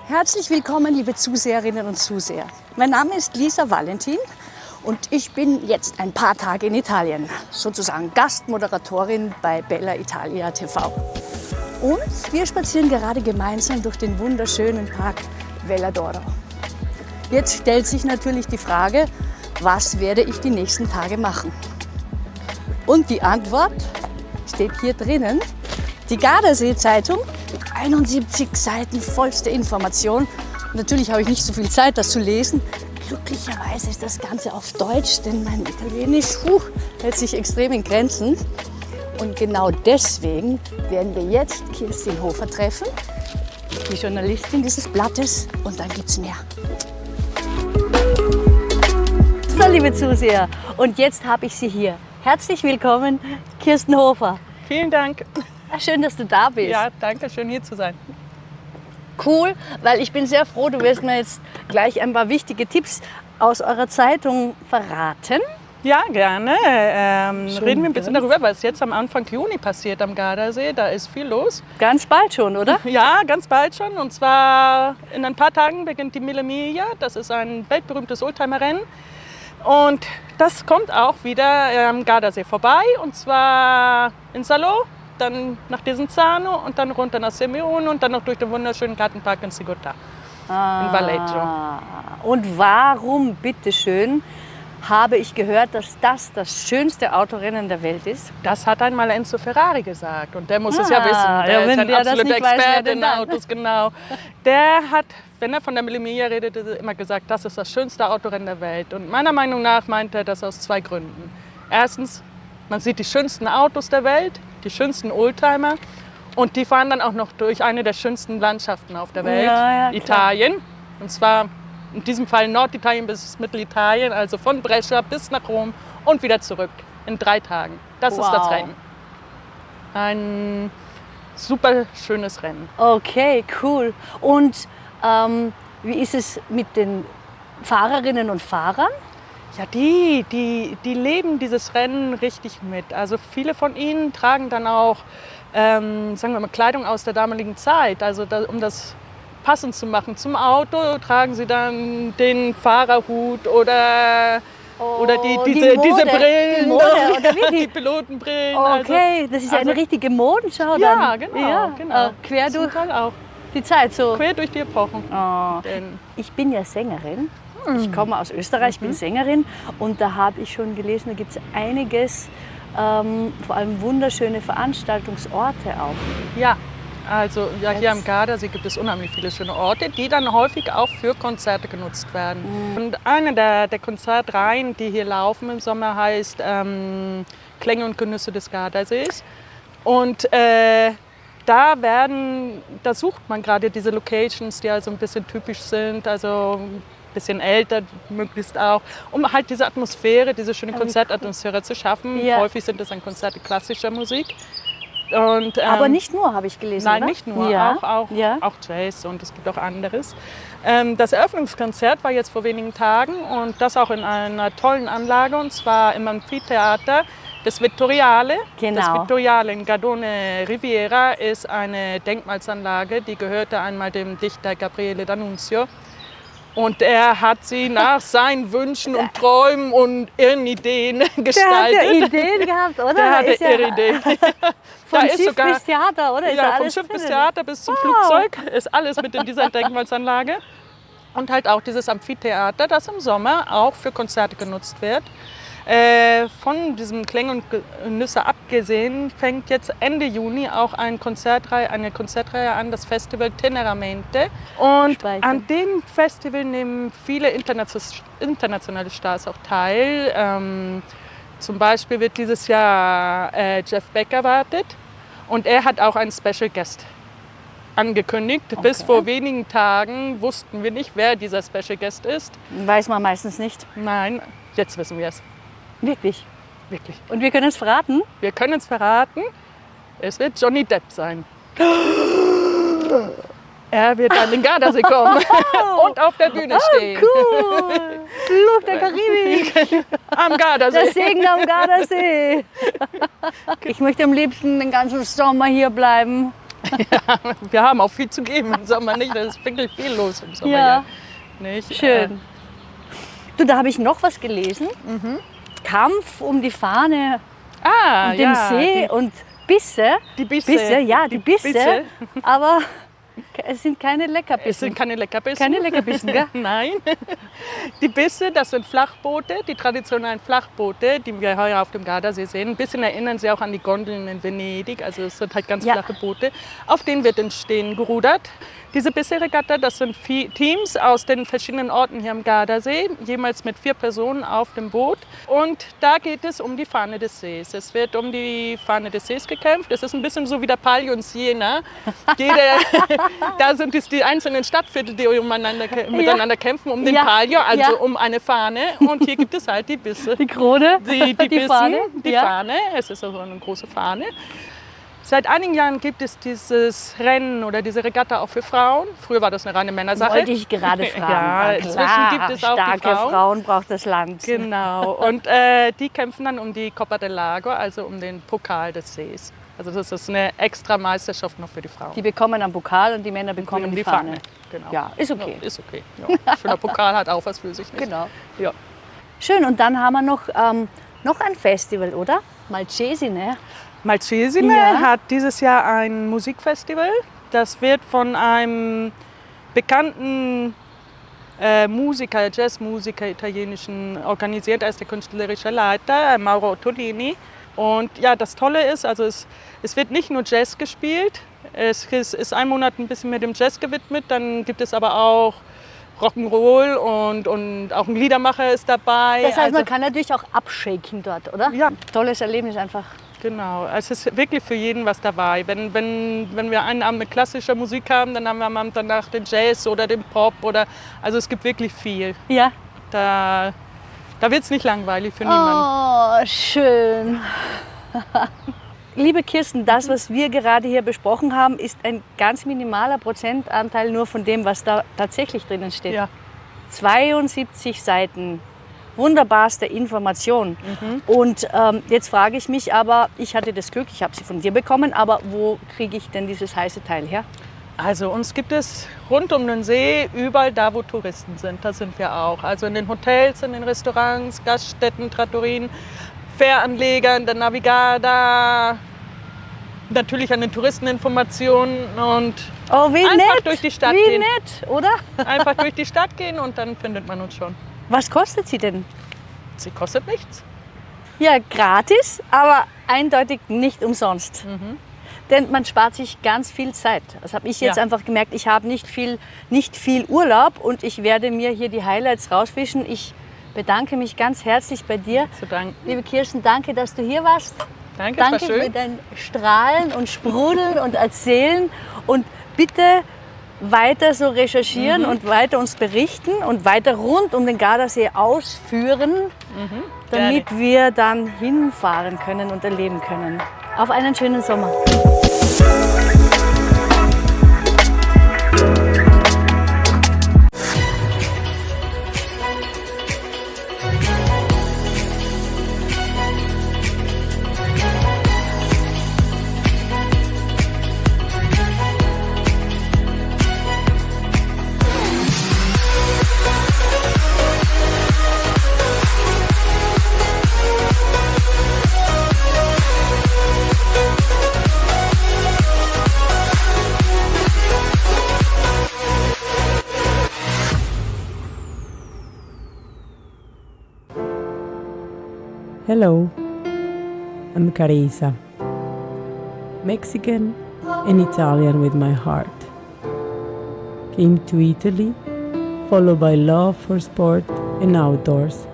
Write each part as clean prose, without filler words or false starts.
Herzlich willkommen, liebe Zuseherinnen und Zuseher. Mein Name ist Lisa Valentin und ich bin jetzt ein paar Tage in Italien, sozusagen Gastmoderatorin bei Bella Italia TV. Und wir spazieren gerade gemeinsam durch den wunderschönen Park Vella d'Oro. Jetzt stellt sich natürlich die Frage, was werde ich die nächsten Tage machen? Und die Antwort steht hier drinnen. Die Gardasee-Zeitung mit 71 Seiten vollste Information. Natürlich habe ich nicht so viel Zeit, das zu lesen. Glücklicherweise ist das Ganze auf Deutsch, denn mein Italienisch hält sich extrem in Grenzen. Und genau deswegen werden wir jetzt Kirstin Hofer treffen, die Journalistin dieses Blattes. Und dann gibt's mehr. So, liebe Zuseher, und jetzt habe ich Sie hier. Herzlich willkommen, Kirstin Hofer. Vielen Dank. Schön, dass du da bist. Ja, danke, schön hier zu sein. Cool, weil ich bin sehr froh, du wirst mir jetzt gleich ein paar wichtige Tipps aus eurer Zeitung verraten. Ja, gerne. Reden wir ein bisschen darüber, was jetzt am Anfang Juni passiert am Gardasee. Da ist viel los. Ganz bald schon, oder? Ja, ganz bald schon. Und zwar in ein paar Tagen beginnt die Mille Miglia. Das ist ein weltberühmtes Oldtimerrennen. Und das kommt auch wieder am Gardasee vorbei. Und zwar in Salò, dann nach Desenzano und dann runter nach Semione und dann noch durch den wunderschönen Gartenpark in Sigotà in Valleggio. Und warum, bitteschön, habe ich gehört, dass das schönste Autorennen der Welt ist? Das hat einmal Enzo Ferrari gesagt und der muss es ja wissen. Der ist ein absoluter Experte in Autos, genau. Der hat, wenn er von der Mille Miglia redet, immer gesagt, das ist das schönste Autorennen der Welt. Und meiner Meinung nach meint er das aus zwei Gründen. Erstens, man sieht die schönsten Autos der Welt, die schönsten Oldtimer und die fahren dann auch noch durch eine der schönsten Landschaften auf der Welt, Italien. Und zwar in diesem Fall Norditalien bis Mittelitalien, also von Brescia bis nach Rom und wieder zurück in 3 Tagen. Das ist das Rennen. Ein super schönes Rennen. Okay, cool. Und wie ist es mit den Fahrerinnen und Fahrern? Ja, die leben dieses Rennen richtig mit. Also viele von ihnen tragen dann auch, sagen wir mal, Kleidung aus der damaligen Zeit. Also um das passend zu machen zum Auto, tragen sie dann den Fahrerhut oder diese Brillen, die Mode, oder wie? die Pilotenbrillen. Okay, das ist eine richtige Modenschau dann. Ja, genau. genau. Quer durch auch. die Zeit so. Quer durch die Epochen. Ich bin ja Sängerin. Ich komme aus Österreich, bin Sängerin und da habe ich schon gelesen, da gibt es einiges, vor allem wunderschöne Veranstaltungsorte auch. Ja, also hier am Gardasee gibt es unheimlich viele schöne Orte, die dann häufig auch für Konzerte genutzt werden. Und eine der Konzertreihen, die hier laufen im Sommer, heißt Klänge und Genüsse des Gardasees. Und da sucht man gerade diese Locations, die also ein bisschen typisch sind, also ein bisschen älter möglichst auch, um halt diese Atmosphäre, diese schöne Konzertatmosphäre zu schaffen. Ja. Häufig sind es dann Konzerte klassischer Musik. Und, aber nicht nur, habe ich gelesen, Nein, oder? nicht nur, auch Jazz und es gibt auch anderes. Das Eröffnungskonzert war jetzt vor wenigen Tagen und das auch in einer tollen Anlage, und zwar im Amphitheater des Vittoriale. Genau. Das Vittoriale in Gardone Riviera ist eine Denkmalsanlage, die gehörte einmal dem Dichter Gabriele D'Annunzio. Und er hat sie nach seinen Wünschen und Träumen und ihren Ideen gestaltet. Der hat ja Ideen gehabt, oder? Der hatte ihre Ideen. Von Schiff bis Theater, oder? Ja, vom Schiff bis Theater bis zum Flugzeug ist alles mit in dieser Denkmalsanlage. Und halt auch dieses Amphitheater, das im Sommer auch für Konzerte genutzt wird. Von diesem Klänge und Genüsse abgesehen fängt jetzt Ende Juni auch eine Konzertreihe an, das Festival Teneramente. Und an dem Festival nehmen viele internationale Stars auch teil. Zum Beispiel wird dieses Jahr Jeff Beck erwartet und er hat auch einen Special Guest angekündigt. Okay. Bis vor wenigen Tagen wussten wir nicht, wer dieser Special Guest ist. Weiß man meistens nicht. Nein, jetzt wissen wir es. Wirklich? Wirklich. Und wir können es verraten? Wir können es verraten. Es wird Johnny Depp sein. Er wird an den Gardasee kommen und auf der Bühne stehen. Cool! Fluch der Karibik! Am Gardasee. Der Segen am Gardasee. Ich möchte am liebsten den ganzen Sommer hier bleiben. Wir haben auch viel zu geben im Sommer, nicht? Da ist wirklich viel los im Sommer. Ja. Hier, nicht? Schön. Du, da habe ich noch was gelesen. Kampf um die Fahne und dem See und Bisse. Die Bisse. Ja, die Bisse. Aber es sind keine Leckerbissen. Es sind keine Leckerbissen. Keine Leckerbissen, gell? Nein. Die Bisse, das sind Flachboote, die traditionellen Flachboote, die wir heuer auf dem Gardasee sehen. Ein bisschen erinnern sie auch an die Gondeln in Venedig. Also es sind halt ganz flache Boote, auf denen wird in Stehen gerudert. Diese Bisse-Regatta, das sind Teams aus den verschiedenen Orten hier am Gardasee, jemals mit 4 Personen auf dem Boot. Und da geht es um die Fahne des Sees. Es wird um die Fahne des Sees gekämpft. Es ist ein bisschen so wie der Palio in Siena. Da sind es die einzelnen Stadtviertel, die miteinander kämpfen um den Palio, also um eine Fahne. Und hier gibt es halt die Bisse. Die Krone, die Bissen, Fahne. Die Fahne. Es ist also eine große Fahne. Seit einigen Jahren gibt es dieses Rennen oder diese Regatta auch für Frauen. Früher war das eine reine Männersache. Wollte ich gerade fragen. Ja, inzwischen gibt es auch starke die Frauen. Frauen braucht das Land. Genau. Und die kämpfen dann um die Coppa del Lago, also um den Pokal des Sees. Also das ist eine extra Meisterschaft noch für die Frauen. Die bekommen einen Pokal und die Männer bekommen die Fahne. Genau. Ja, ist okay. Ja, ist okay. Ja. Schöner Pokal hat auch was für sich. Nicht? Genau. Ja. Schön, und dann haben wir noch ein Festival, oder? Malcesine. Malcesine hat dieses Jahr ein Musikfestival. Das wird von einem bekannten Musiker, Jazzmusiker, italienischen organisiert. Er ist der künstlerische Leiter, Mauro Ottolini. Und ja, das Tolle ist, also es wird nicht nur Jazz gespielt. Es ist ein Monat ein bisschen mit dem Jazz gewidmet. Dann gibt es aber auch Rock'n'Roll und auch ein Liedermacher ist dabei. Das heißt, man kann natürlich auch abshaken dort, oder? Ja. Tolles Erlebnis einfach. Genau, es ist wirklich für jeden was dabei. Wenn wir einen Abend mit klassischer Musik haben, dann haben wir am Abend danach den Jazz oder den Pop. Also es gibt wirklich viel. Ja. Da wird es nicht langweilig für niemanden. Oh, schön. Liebe Kirsten, das, was wir gerade hier besprochen haben, ist ein ganz minimaler Prozentanteil nur von dem, was da tatsächlich drinnen steht. Ja. 72 Seiten. Wunderbarste Information. Und jetzt frage ich mich aber, ich hatte das Glück, ich habe sie von dir bekommen, aber wo kriege ich denn dieses heiße Teil her? Also uns gibt es rund um den See, überall da, wo Touristen sind, da sind wir auch. Also in den Hotels, in den Restaurants, Gaststätten, Trattorien, Fähranlegern, der Navigada, natürlich an den Touristeninformationen und wie einfach nett, durch die Stadt wie gehen. nett, oder? Einfach durch die Stadt gehen und dann findet man uns schon. Was kostet sie denn? Sie kostet nichts. Ja, gratis, aber eindeutig nicht umsonst. Denn man spart sich ganz viel Zeit. Das habe ich jetzt einfach gemerkt. Ich habe nicht viel Urlaub und ich werde mir hier die Highlights rausfischen. Ich bedanke mich ganz herzlich bei dir. Zu danken. Liebe Kirsten, danke, dass du hier warst. Danke, es war Danke schön. für dein Strahlen und Sprudeln und Erzählen. Und bitte weiter so recherchieren und weiter uns berichten und weiter rund um den Gardasee ausführen, damit wir dann hinfahren können und erleben können. Auf einen schönen Sommer. Hello, I'm Carisa, Mexican and Italian with my heart. Came to Italy, followed by love for sport and outdoors.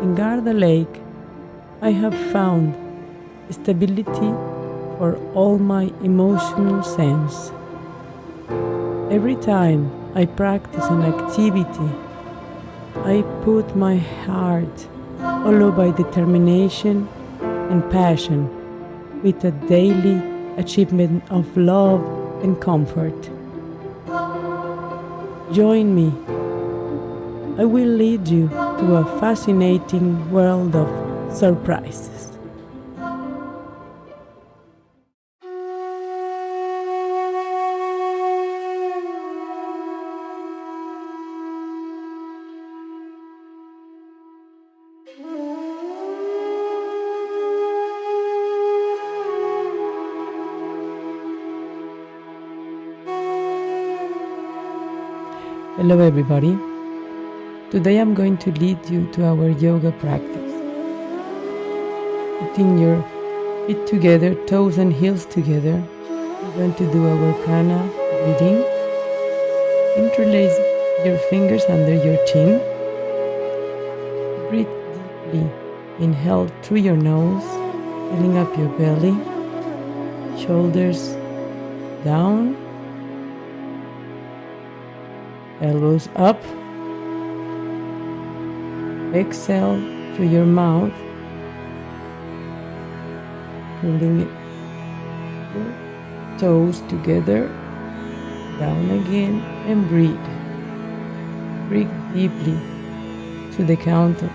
In Garda Lake, I have found stability for all my emotional sense. Every time I practice an activity, I put my heart, followed by determination and passion, with a daily achievement of love and comfort. Join me. I will lead you to a fascinating world of surprises. Hello everybody. Today I'm going to lead you to our yoga practice. Putting your feet together, toes and heels together, we're going to do our prana breathing. Interlace your fingers under your chin. Breathe deeply. Inhale through your nose, filling up your belly, shoulders down, elbows up. Exhale through your mouth, pulling your toes together, down again, and breathe. Breathe deeply to the count of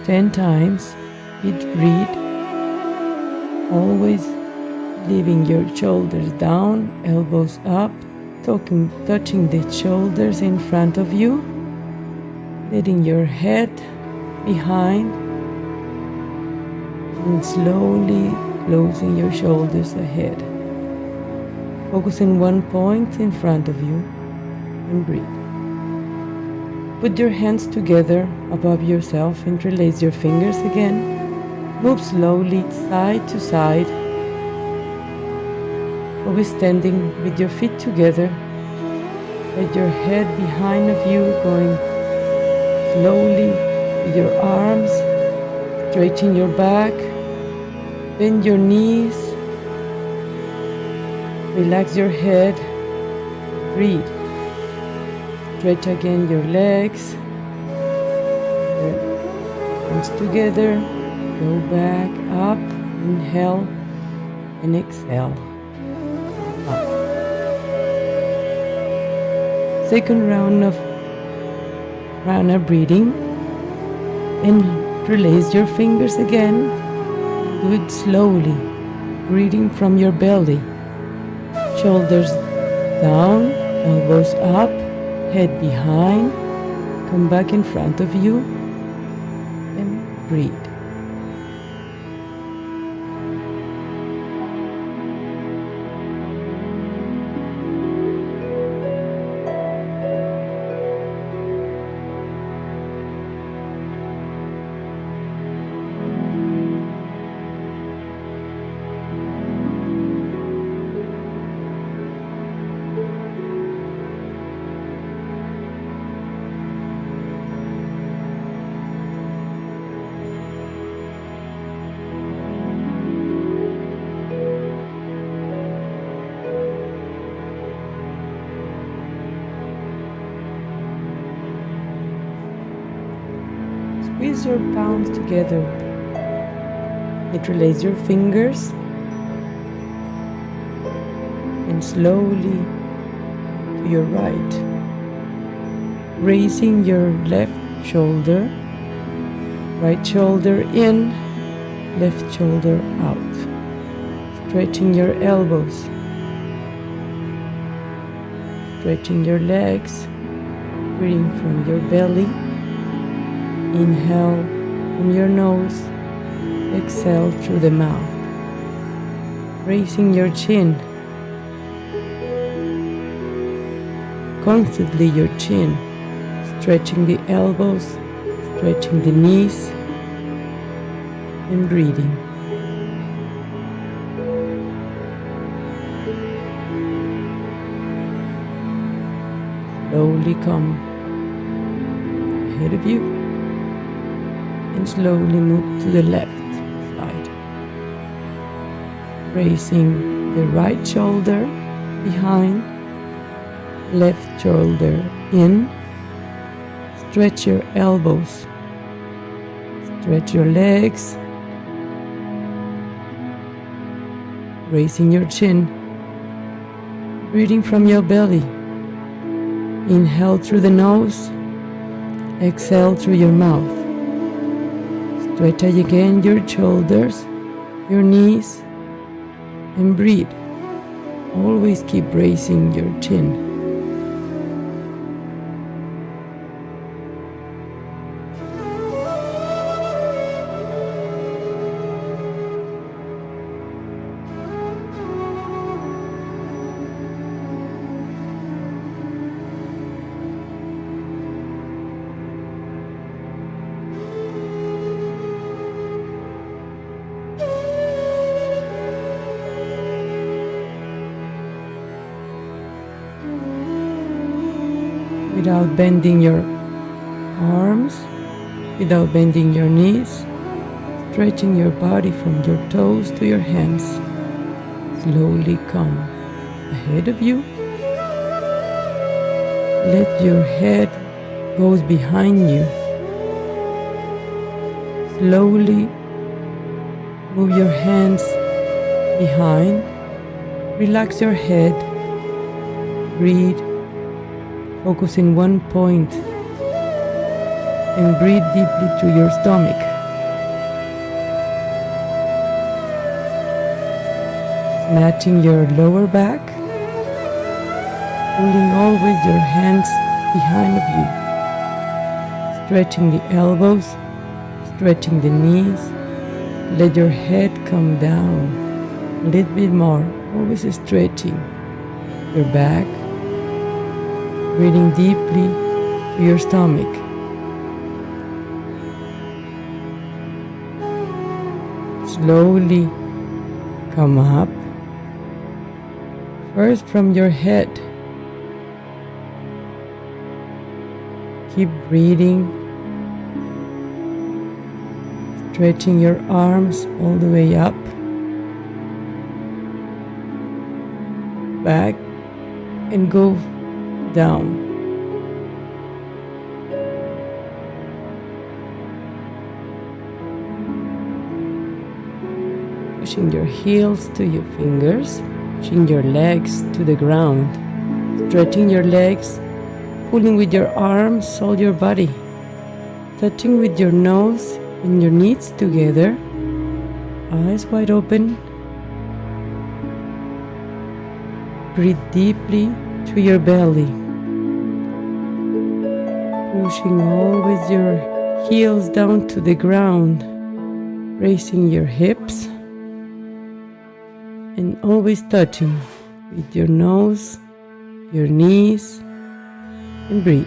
10 times each breath, always leaving your shoulders down, elbows up, touching the shoulders in front of you, letting your head behind, and slowly closing your shoulders ahead. Focus on one point in front of you and breathe. Put your hands together above yourself, interlace your fingers again. Move slowly side to side. Always standing with your feet together. Let your head behind of you, going slowly with your arms. Straighten your back. Bend your knees. Relax your head. Breathe. Stretch again your legs. Hands together. Go back up. Inhale and exhale. Up. Second round of prana breathing. Interlace your fingers again. Do it slowly. Breathing from your belly. Shoulders down, elbows up, head behind. Come back in front of you and breathe. Squeeze your palms together. Interlace your fingers and slowly to your right. Raising your left shoulder, right shoulder in, left shoulder out. Stretching your elbows. Stretching your legs, breathing from your belly. Inhale from your nose, exhale through the mouth. Raising your chin. Constantly your chin. Stretching the elbows, stretching the knees, and breathing. Slowly come ahead of you. And slowly move to the left side. Raising the right shoulder behind, left shoulder in. Stretch your elbows. Stretch your legs. Raising your chin. Breathing from your belly. Inhale through the nose. Exhale through your mouth. Stretch again your shoulders, your knees, and breathe. Always keep raising your chin. without bending your arms, without bending your knees, stretching your body from your toes to your hands. Slowly come ahead of you. Let your head goes behind you. Slowly move your hands behind. Relax your head. Breathe. Focus in one point. And breathe deeply through your stomach. Matching your lower back. Pulling always your hands behind of you. Stretching the elbows. Stretching the knees. Let your head come down a little bit more. Always stretching your back. Breathing deeply to your stomach. Slowly come up. First from your head. Keep breathing. Stretching your arms all the way up. Back and go down. Pushing your heels to your fingers, pushing your legs to the ground, stretching your legs, pulling with your arms all your body, touching with your nose and your knees together, eyes wide open. Breathe deeply through your belly, pushing always your heels down to the ground, raising your hips, and always touching with your nose, your knees, and breathe.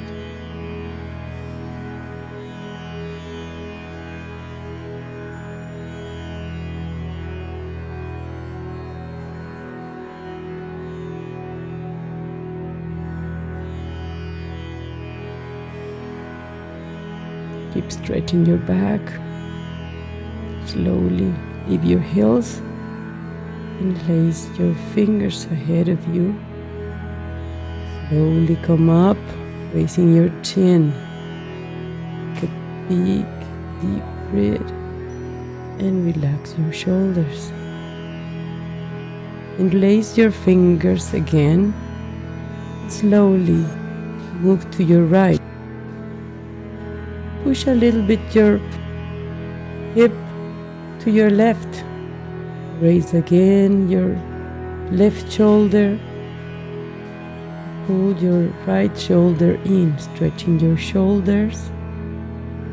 Keep stretching your back. Slowly leave your heels and place your fingers ahead of you. Slowly come up, raising your chin. Take a big, deep breath and relax your shoulders. And place your fingers again. Slowly move to your right. Push a little bit your hip to your left. Raise again your left shoulder. Pull your right shoulder in, stretching your shoulders,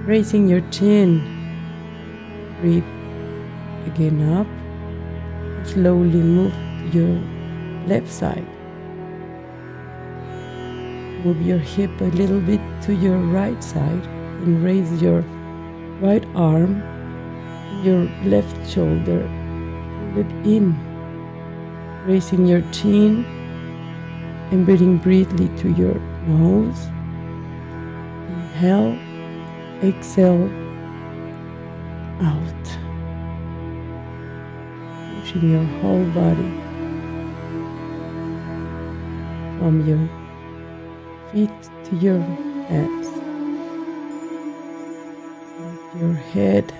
raising your chin. Breathe again up. Slowly move to your left side. Move your hip a little bit to your right side and raise your right arm and your left shoulder. Pull it in, raising your chin and breathing briefly through your nose. Inhale, exhale, out. Pushing your whole body from your feet to your hands. Let your head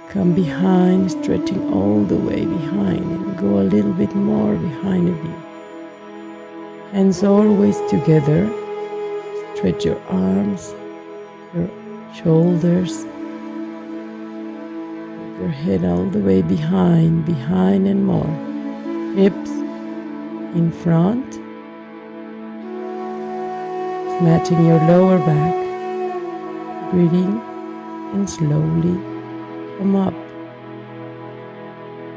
come behind, stretching all the way behind, and go a little bit more behind of you. Hands always together. Stretch your arms, your shoulders. Your head all the way behind and more. Hips in front. Matching your lower back. Breathing and slowly come up.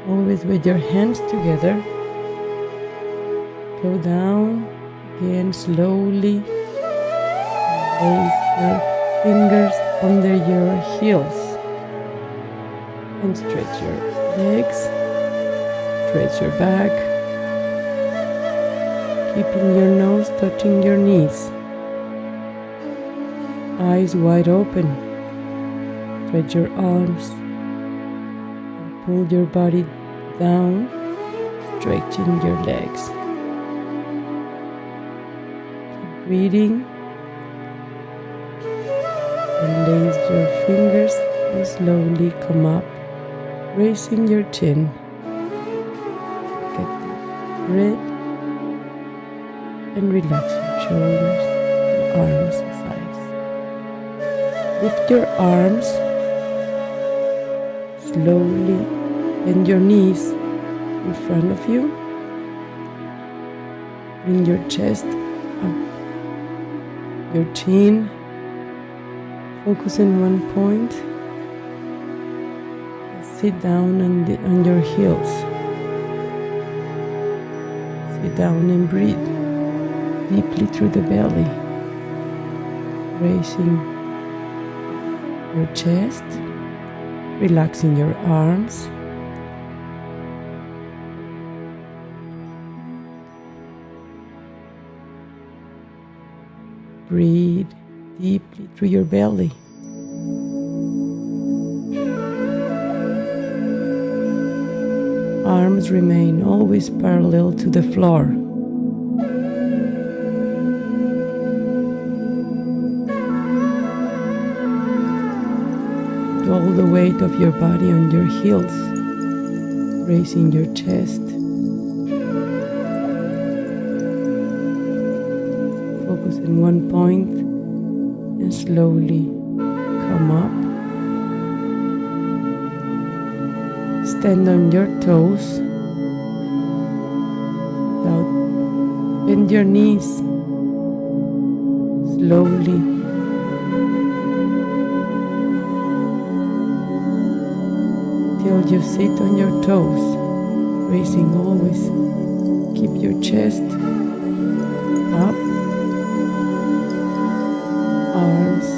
Always with your hands together. Go down again slowly. Place your fingers under your heels. And stretch your legs, stretch your back, keeping your nose touching your knees. eyes wide open. Stretch your arms and pull your body down, stretching your legs. Keep breathing and lace your fingers and slowly come up, raising your chin. Get the breath and relax your shoulders, arms and sides. Lift your arms, slowly bend your knees in front of you. Bring your chest up, your chin, focus in one point. Sit down on your heels. Sit down and breathe deeply through the belly, raising your chest, relaxing your arms. Breathe deeply through your belly. Arms remain always parallel to the floor. Put all the weight of your body on your heels, raising your chest. Focus in one point and slowly come up. Stand on your toes. Bend your knees. Slowly till you sit on your toes, raising always. Keep your chest up. Arms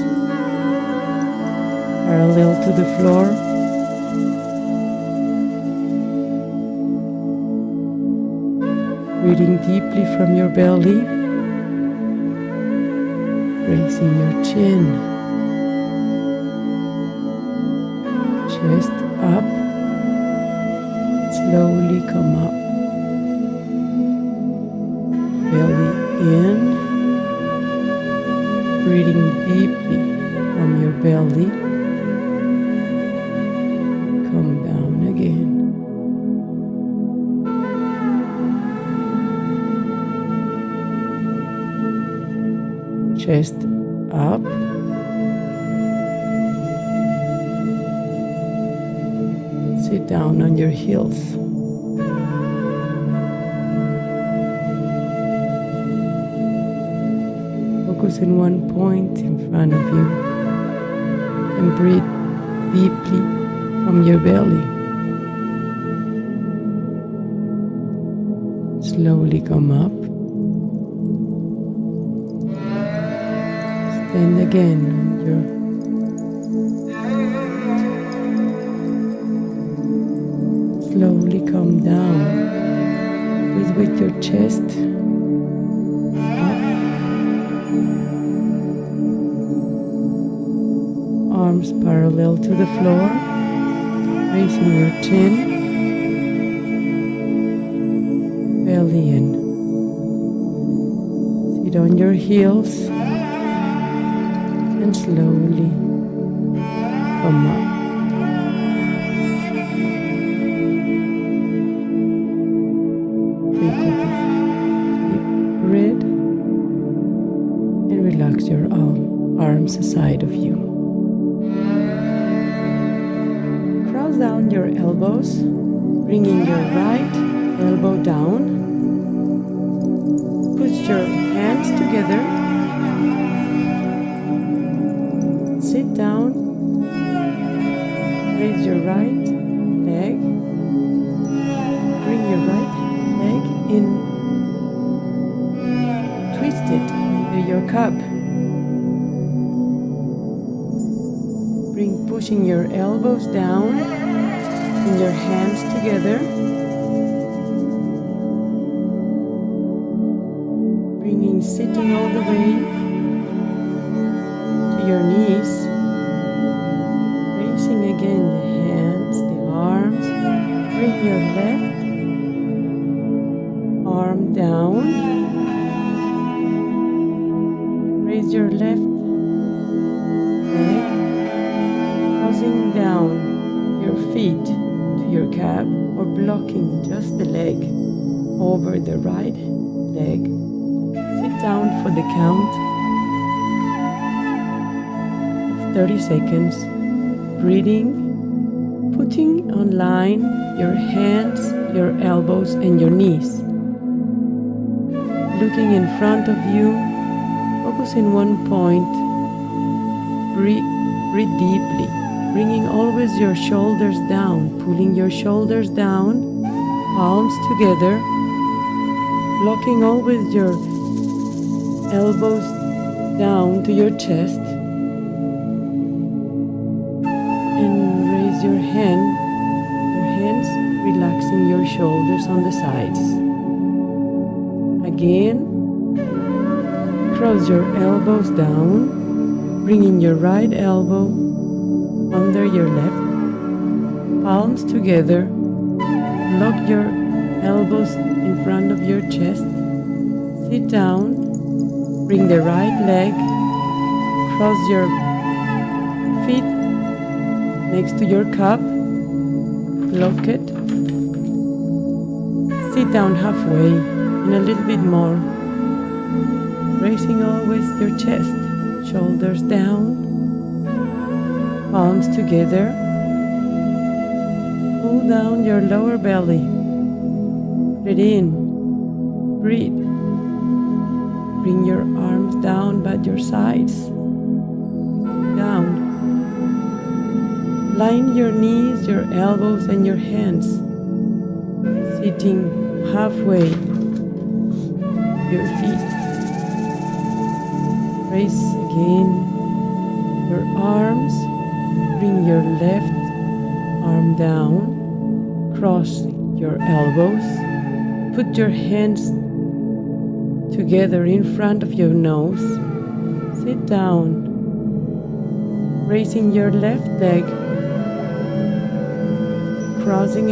parallel to the floor. Breathing deeply from your belly, raising your chin, chest up, slowly come up, belly in, breathing deeply from your belly, come down again. Chest up, sit down on your heels. Focus in one point in front of you and breathe deeply from your belly. Slowly come up. Stand again on your slowly come down with your chest up, arms parallel to the floor, raising your chin, belly in. Sit on your heels and slowly come up. Take a deep breath and relax your arms aside of you. Cross down your elbows, bringing your right elbow down. Put your hands together. Sit down, raise your right leg, bring your right leg in, twist it into your cup, pushing your elbows down and your hands together, sitting all the way to your feet to your calf or blocking just the leg over the right leg. Sit down for the count of 30 seconds, breathing, putting on line your hands, your elbows and your knees. Looking in front of you, focus in one point, breathe deeply, bringing always your shoulders down, pulling your shoulders down, palms together, locking always your elbows down to your chest, and raise your hands, relaxing your shoulders on the sides. Again, cross your elbows down, bringing your right elbow under your left, palms together, lock your elbows in front of your chest, sit down, bring the right leg, cross your feet next to your cup, lock it, sit down halfway and a little bit more, raising always your chest, shoulders down, palms together, pull down your lower belly, breathe in, breathe, bring your arms down by your sides, down, line your knees, your elbows and your hands, sitting halfway, your feet, raise again your arms, bring your left arm down, cross your elbows, put your hands together in front of your nose, sit down, raising your left leg, crossing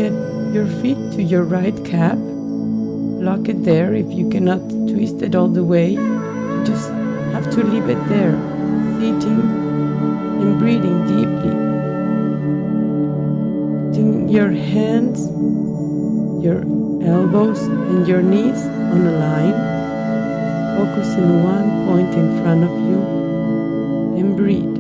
your feet to your right calf, lock it there. If you cannot twist it all the way, you just have to leave it there, sitting and breathing deeply. Putting your hands, your elbows and your knees on a line. Focus in one point in front of you and breathe.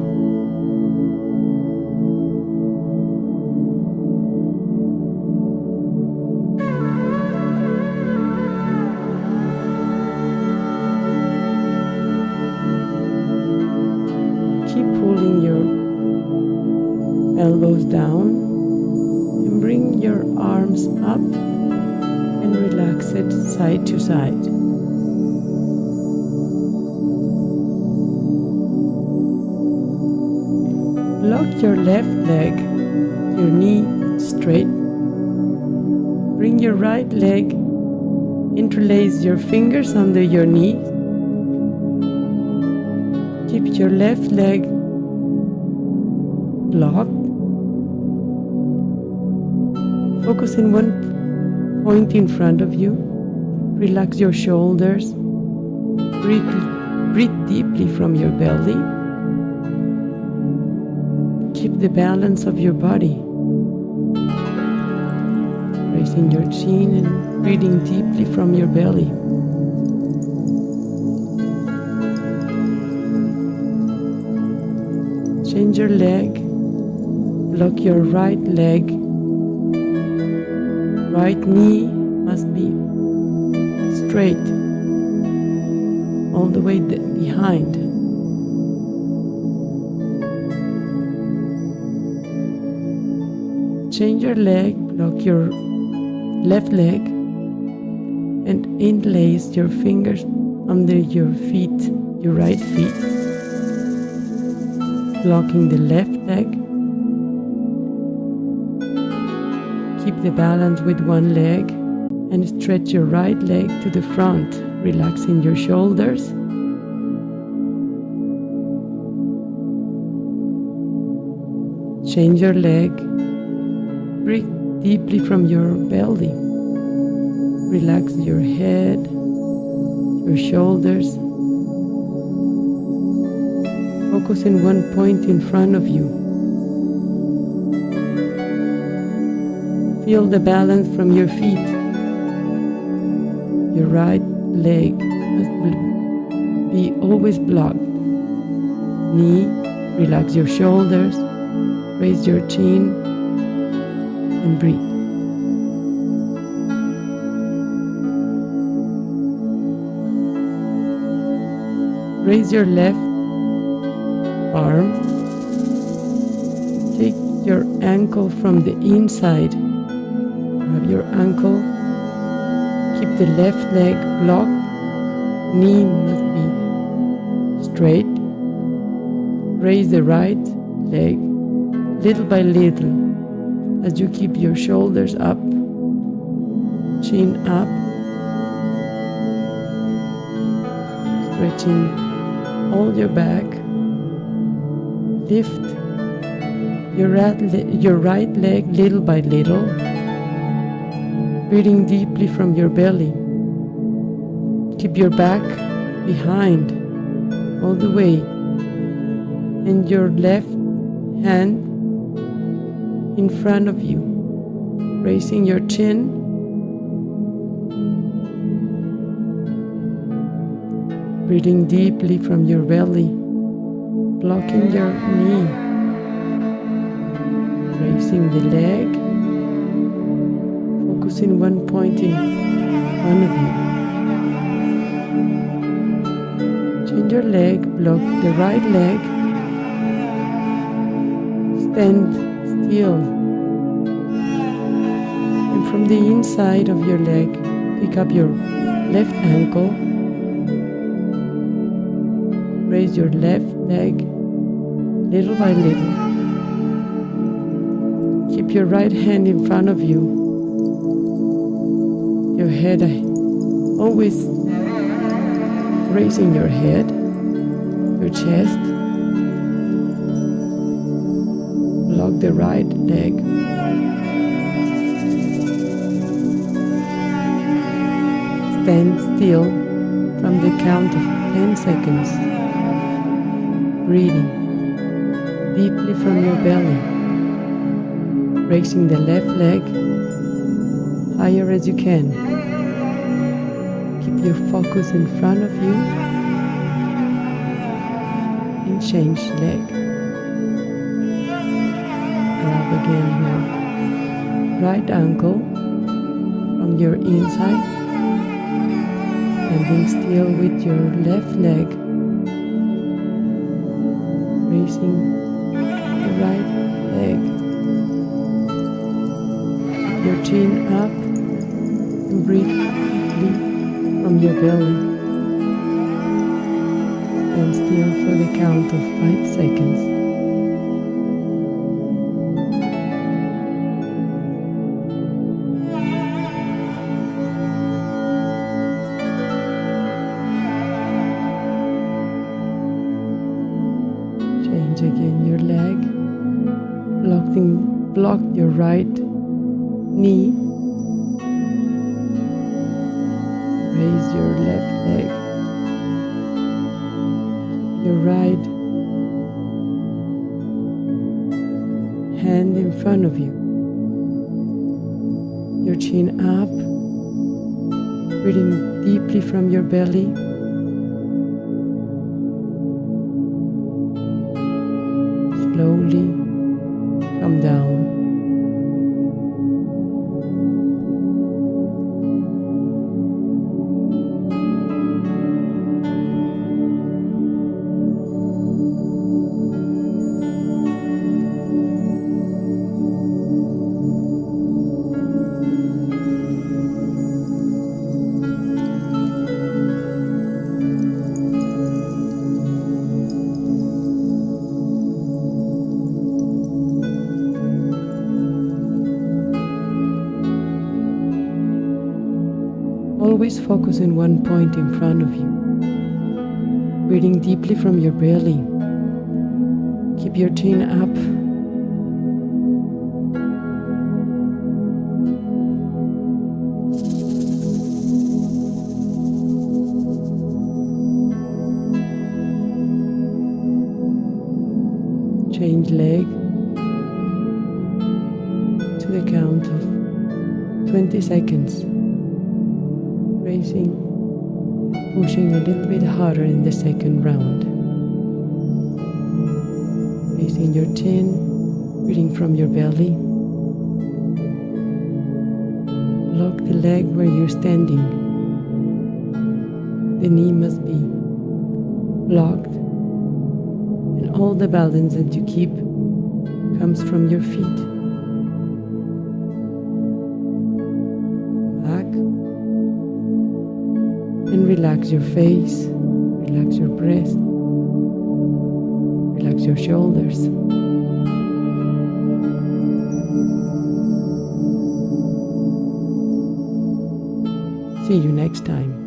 Keep pulling your elbows down and bring your arms up and relax it side to side. Lock your left leg, your knee straight. Bring your right leg, interlace your fingers under your knee. Keep your left leg locked. Focus in one point in front of you. Relax your shoulders. Breathe deeply from your belly. Keep the balance of your body. Raising your chin and breathing deeply from your belly. Change your leg. Lock your right leg. Right knee must be straight all the way behind. Change your leg, lock your left leg and interlace your fingers under your feet, your right feet. Locking the left leg. Keep the balance with one leg and stretch your right leg to the front, relaxing your shoulders. Change your leg. Breathe deeply from your belly. Relax your head, your shoulders. Focus in one point in front of you. Feel the balance from your feet. Your right leg must be always blocked. Knee, relax your shoulders, raise your chin, and breathe. Raise your left arm. Take your ankle from the inside. Grab your ankle. Keep the left leg blocked. Knee must be straight. Raise the right leg little by little as you keep your shoulders up, chin up, stretching all your back. Lift your right leg little by little, breathing deeply from your belly. Keep your back behind all the way, and your left hand in front of you, raising your chin. Breathing deeply from your belly, blocking your knee, raising the leg, focusing one point in front of you. Change your leg, block the right leg, stand still, and from the inside of your leg, pick up your left ankle. Raise your left leg little by little. Keep your right hand in front of you. Your head always raising your head, your chest. Block the right leg. Stand still from the count of 10 seconds. Breathing deeply from your belly, raising the left leg higher as you can. Keep your focus in front of you and change leg. Grab again your right ankle from your inside, standing still with your left leg. Raising the right leg. Keep your chin up and breathe deeply from your belly. Stand still for the count of 5 seconds. Change again your leg, block your right knee, raise your left leg, your right hand in front of you, your chin up, breathing deeply from your belly. Slowly come down. Always focus in one point in front of you. Breathing deeply from your belly. Keep your chin up. Change leg to the count of 20 seconds, raising and pushing a little bit harder in the second round. Raising your chin, breathing from your belly. Lock the leg where you're standing. The knee must be blocked, and all the balance that you keep comes from your feet. Back and relax your face, relax your breast, relax your shoulders. See you next time.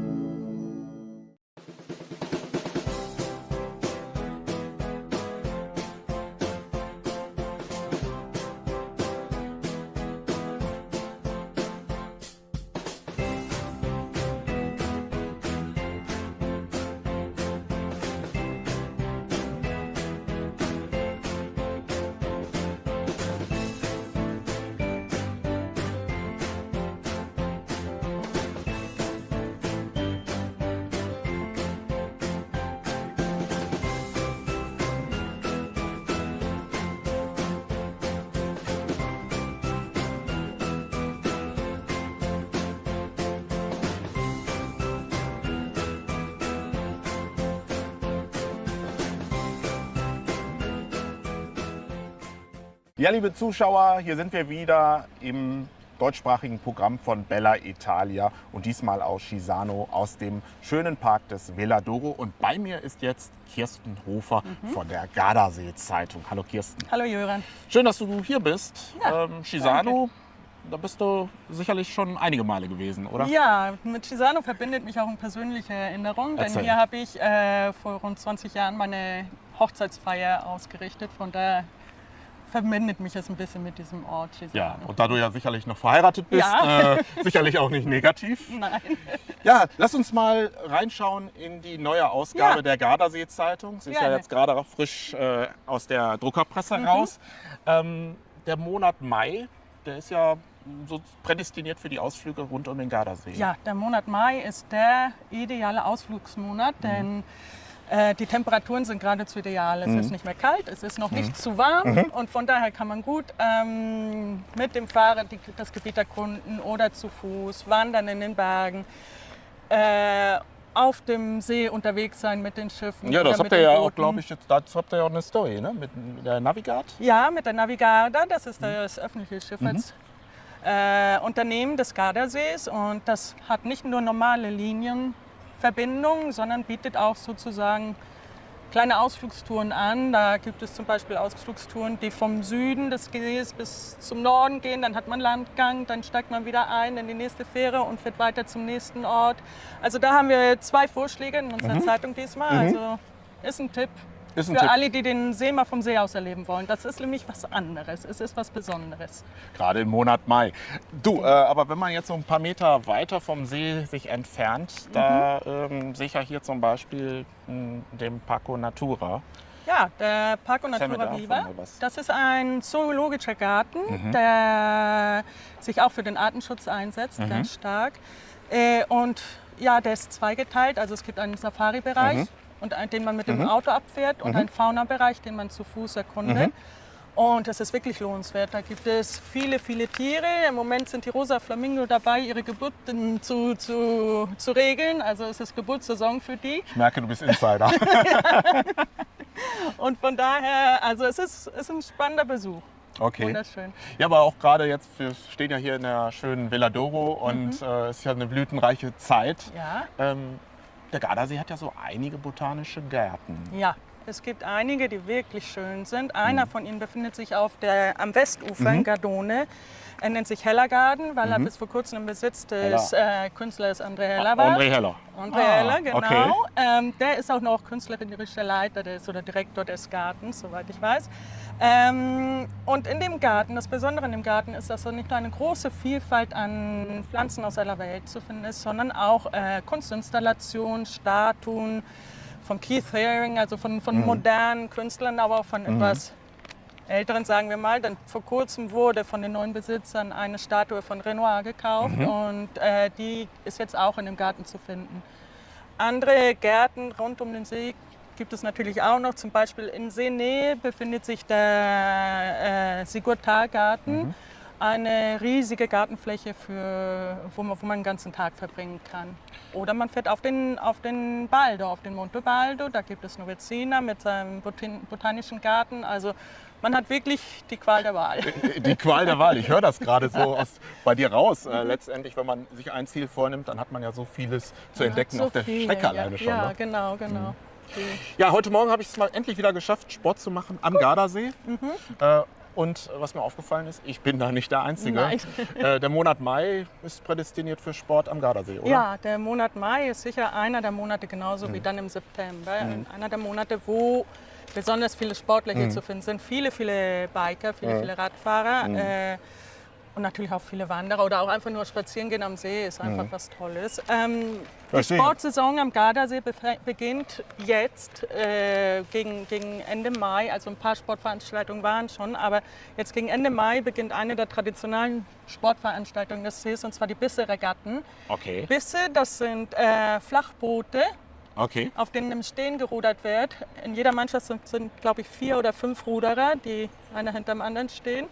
Ja, liebe Zuschauer, hier sind wir wieder im deutschsprachigen Programm von Bella Italia und diesmal aus Chisano, aus dem schönen Park des Veladoro. Und bei mir ist jetzt Kirsten Hofer von der Gardasee-Zeitung. Hallo Kirsten. Hallo Jöran. Schön, dass du hier bist. Ja, Chisano, da bist du sicherlich schon einige Male gewesen, oder? Ja, mit Chisano verbindet mich auch eine persönliche Erinnerung, denn Erzähl. hier habe ich vor rund 20 Jahren meine Hochzeitsfeier ausgerichtet. Von daher verbindet mich es ein bisschen mit diesem Ort Chisano. Ja, und da du ja sicherlich noch verheiratet bist, Ja. sicherlich auch nicht negativ. Nein. Ja, lass uns mal reinschauen in die neue Ausgabe Ja. der Gardasee-Zeitung. Sie ist ja Gerne. jetzt gerade frisch aus der Druckerpresse raus. Der Monat Mai, der ist ja so prädestiniert für die Ausflüge rund um den Gardasee. Ja, der Monat Mai ist der ideale Ausflugsmonat, denn die Temperaturen sind geradezu ideal. Es ist nicht mehr kalt, es ist noch nicht zu warm und von daher kann man gut mit dem Fahrrad das Gebiet erkunden oder zu Fuß, wandern in den Bergen, auf dem See unterwegs sein mit den Schiffen. Ja, oder das mit habt ihr den ja auch, Booten. glaube ich, jetzt, dazu habt ihr ja auch eine Story, ne? Mit der Navigard. Ja, mit der Navigarda, das ist das öffentliche Schifffahrtsunternehmen des Gardasees und das hat nicht nur normale Linienverbindungen, sondern bietet auch sozusagen kleine Ausflugstouren an. Da gibt es zum Beispiel Ausflugstouren, die vom Süden des Sees bis zum Norden gehen. Dann hat man Landgang, dann steigt man wieder ein in die nächste Fähre und fährt weiter zum nächsten Ort. Also da haben wir 2 Vorschläge in unserer Zeitung diesmal. Also ist ein Tipp Ist ein für Tipp. alle, die den See mal vom See aus erleben wollen. Das ist nämlich was anderes. Es ist was Besonderes. Gerade im Monat Mai. Du, aber wenn man jetzt so ein paar Meter weiter vom See sich entfernt, da sehe ich ja hier zum Beispiel den Parco Natura. Ja, der Parco Erzähl mir Natura davon Viva. mal was. Das ist ein zoologischer Garten, der sich auch für den Artenschutz einsetzt, ganz stark. Und ja, der ist zweigeteilt. Also es gibt einen Safari-Bereich, den man mit dem Auto abfährt und einen Fauna-Bereich, den man zu Fuß erkundet. Und das ist wirklich lohnenswert. Da gibt es viele, viele Tiere. Im Moment sind die rosa Flamingo dabei, ihre Geburten zu regeln. Also es ist Geburtssaison für die. Ich merke, du bist Insider. Und von daher, also es ist ein spannender Besuch. Okay. Wunderschön. Ja, aber auch gerade jetzt, wir stehen ja hier in der schönen Veladoro und es ist ja eine blütenreiche Zeit. Ja. Der Gardasee hat ja so einige botanische Gärten. Ja, es gibt einige, die wirklich schön sind. Einer von ihnen befindet sich am Westufer in Gardone. Er nennt sich Hellergarden, weil er bis vor kurzem im Besitz des Künstlers André Heller war. André Heller. André Heller, genau. Okay. Der ist auch noch künstlerischer Leiter oder Direktor des Gartens, soweit ich weiß. Und in dem Garten, das Besondere an dem Garten ist, dass nicht nur eine große Vielfalt an Pflanzen aus aller Welt zu finden ist, sondern auch Kunstinstallationen, Statuen von Keith Haring, also von modernen Künstlern, aber auch von etwas älteren, sagen wir mal. Dann vor kurzem wurde von den neuen Besitzern eine Statue von Renoir gekauft und die ist jetzt auch in dem Garten zu finden. Andere Gärten rund um den See gibt es natürlich auch noch. Zum Beispiel in Seenähe befindet sich der Sigurtar-Garten. Eine riesige Gartenfläche, wo man den ganzen Tag verbringen kann. Oder man fährt auf den Baldo, auf den Monte Baldo. Da gibt es Novezina mit seinem botanischen Garten. Also man hat wirklich die Qual der Wahl. Die Qual der Wahl. Ich höre das gerade so bei dir raus. Letztendlich, wenn man sich ein Ziel vornimmt, dann hat man ja so vieles zu entdecken auf der Strecke alleine schon. Ja, Ne? genau. Ja, heute Morgen habe ich es mal endlich wieder geschafft, Sport zu machen am Gardasee. Und was mir aufgefallen ist, ich bin da nicht der Einzige. Nein. Der Monat Mai ist prädestiniert für Sport am Gardasee, oder? Ja, der Monat Mai ist sicher einer der Monate, genauso wie dann im September. Einer der Monate, wo besonders viele Sportler hier zu finden sind. Viele Biker, viele Radfahrer. Und natürlich auch viele Wanderer oder auch einfach nur spazieren gehen am See ist einfach was Tolles. Die Sportsaison am Gardasee beginnt jetzt gegen Ende Mai. Also ein paar Sportveranstaltungen waren schon, aber jetzt gegen Ende Mai beginnt eine der traditionellen Sportveranstaltungen des Sees, und zwar die Bisse-Regatten. Okay. Bisse, das sind Flachboote, Okay. auf denen im Stehen gerudert wird. In jeder Mannschaft sind glaube ich, 4 oder 5 Ruderer, die einer hinter dem anderen stehen.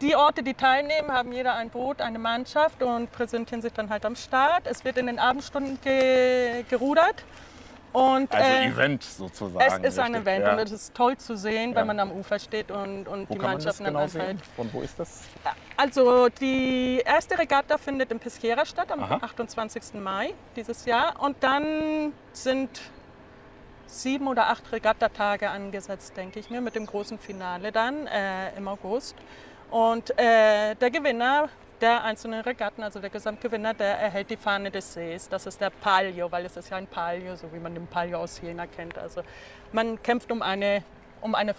Die Orte, die teilnehmen, haben jeder ein Boot, eine Mannschaft und präsentieren sich dann halt am Start. Es wird in den Abendstunden gerudert. Und, Also Event sozusagen. Es ist ein richtig, Event ja. und es ist toll zu sehen, wenn man am Ufer steht und Wo die kann man das Mannschaften genau dann sehen? anfällt. Von wo ist das? Also die erste Regatta findet in Peschiera statt, am Aha. 28. Mai dieses Jahr. Und dann sind 7 oder 8 Regattatage angesetzt, denke ich mir, mit dem großen Finale dann im August. Und der Gewinner der einzelnen Regatten, also der Gesamtgewinner, der erhält die Fahne des Sees. Das ist der Palio, weil es ist ja ein Palio, so wie man den Palio aus Jena kennt. Also man kämpft um eine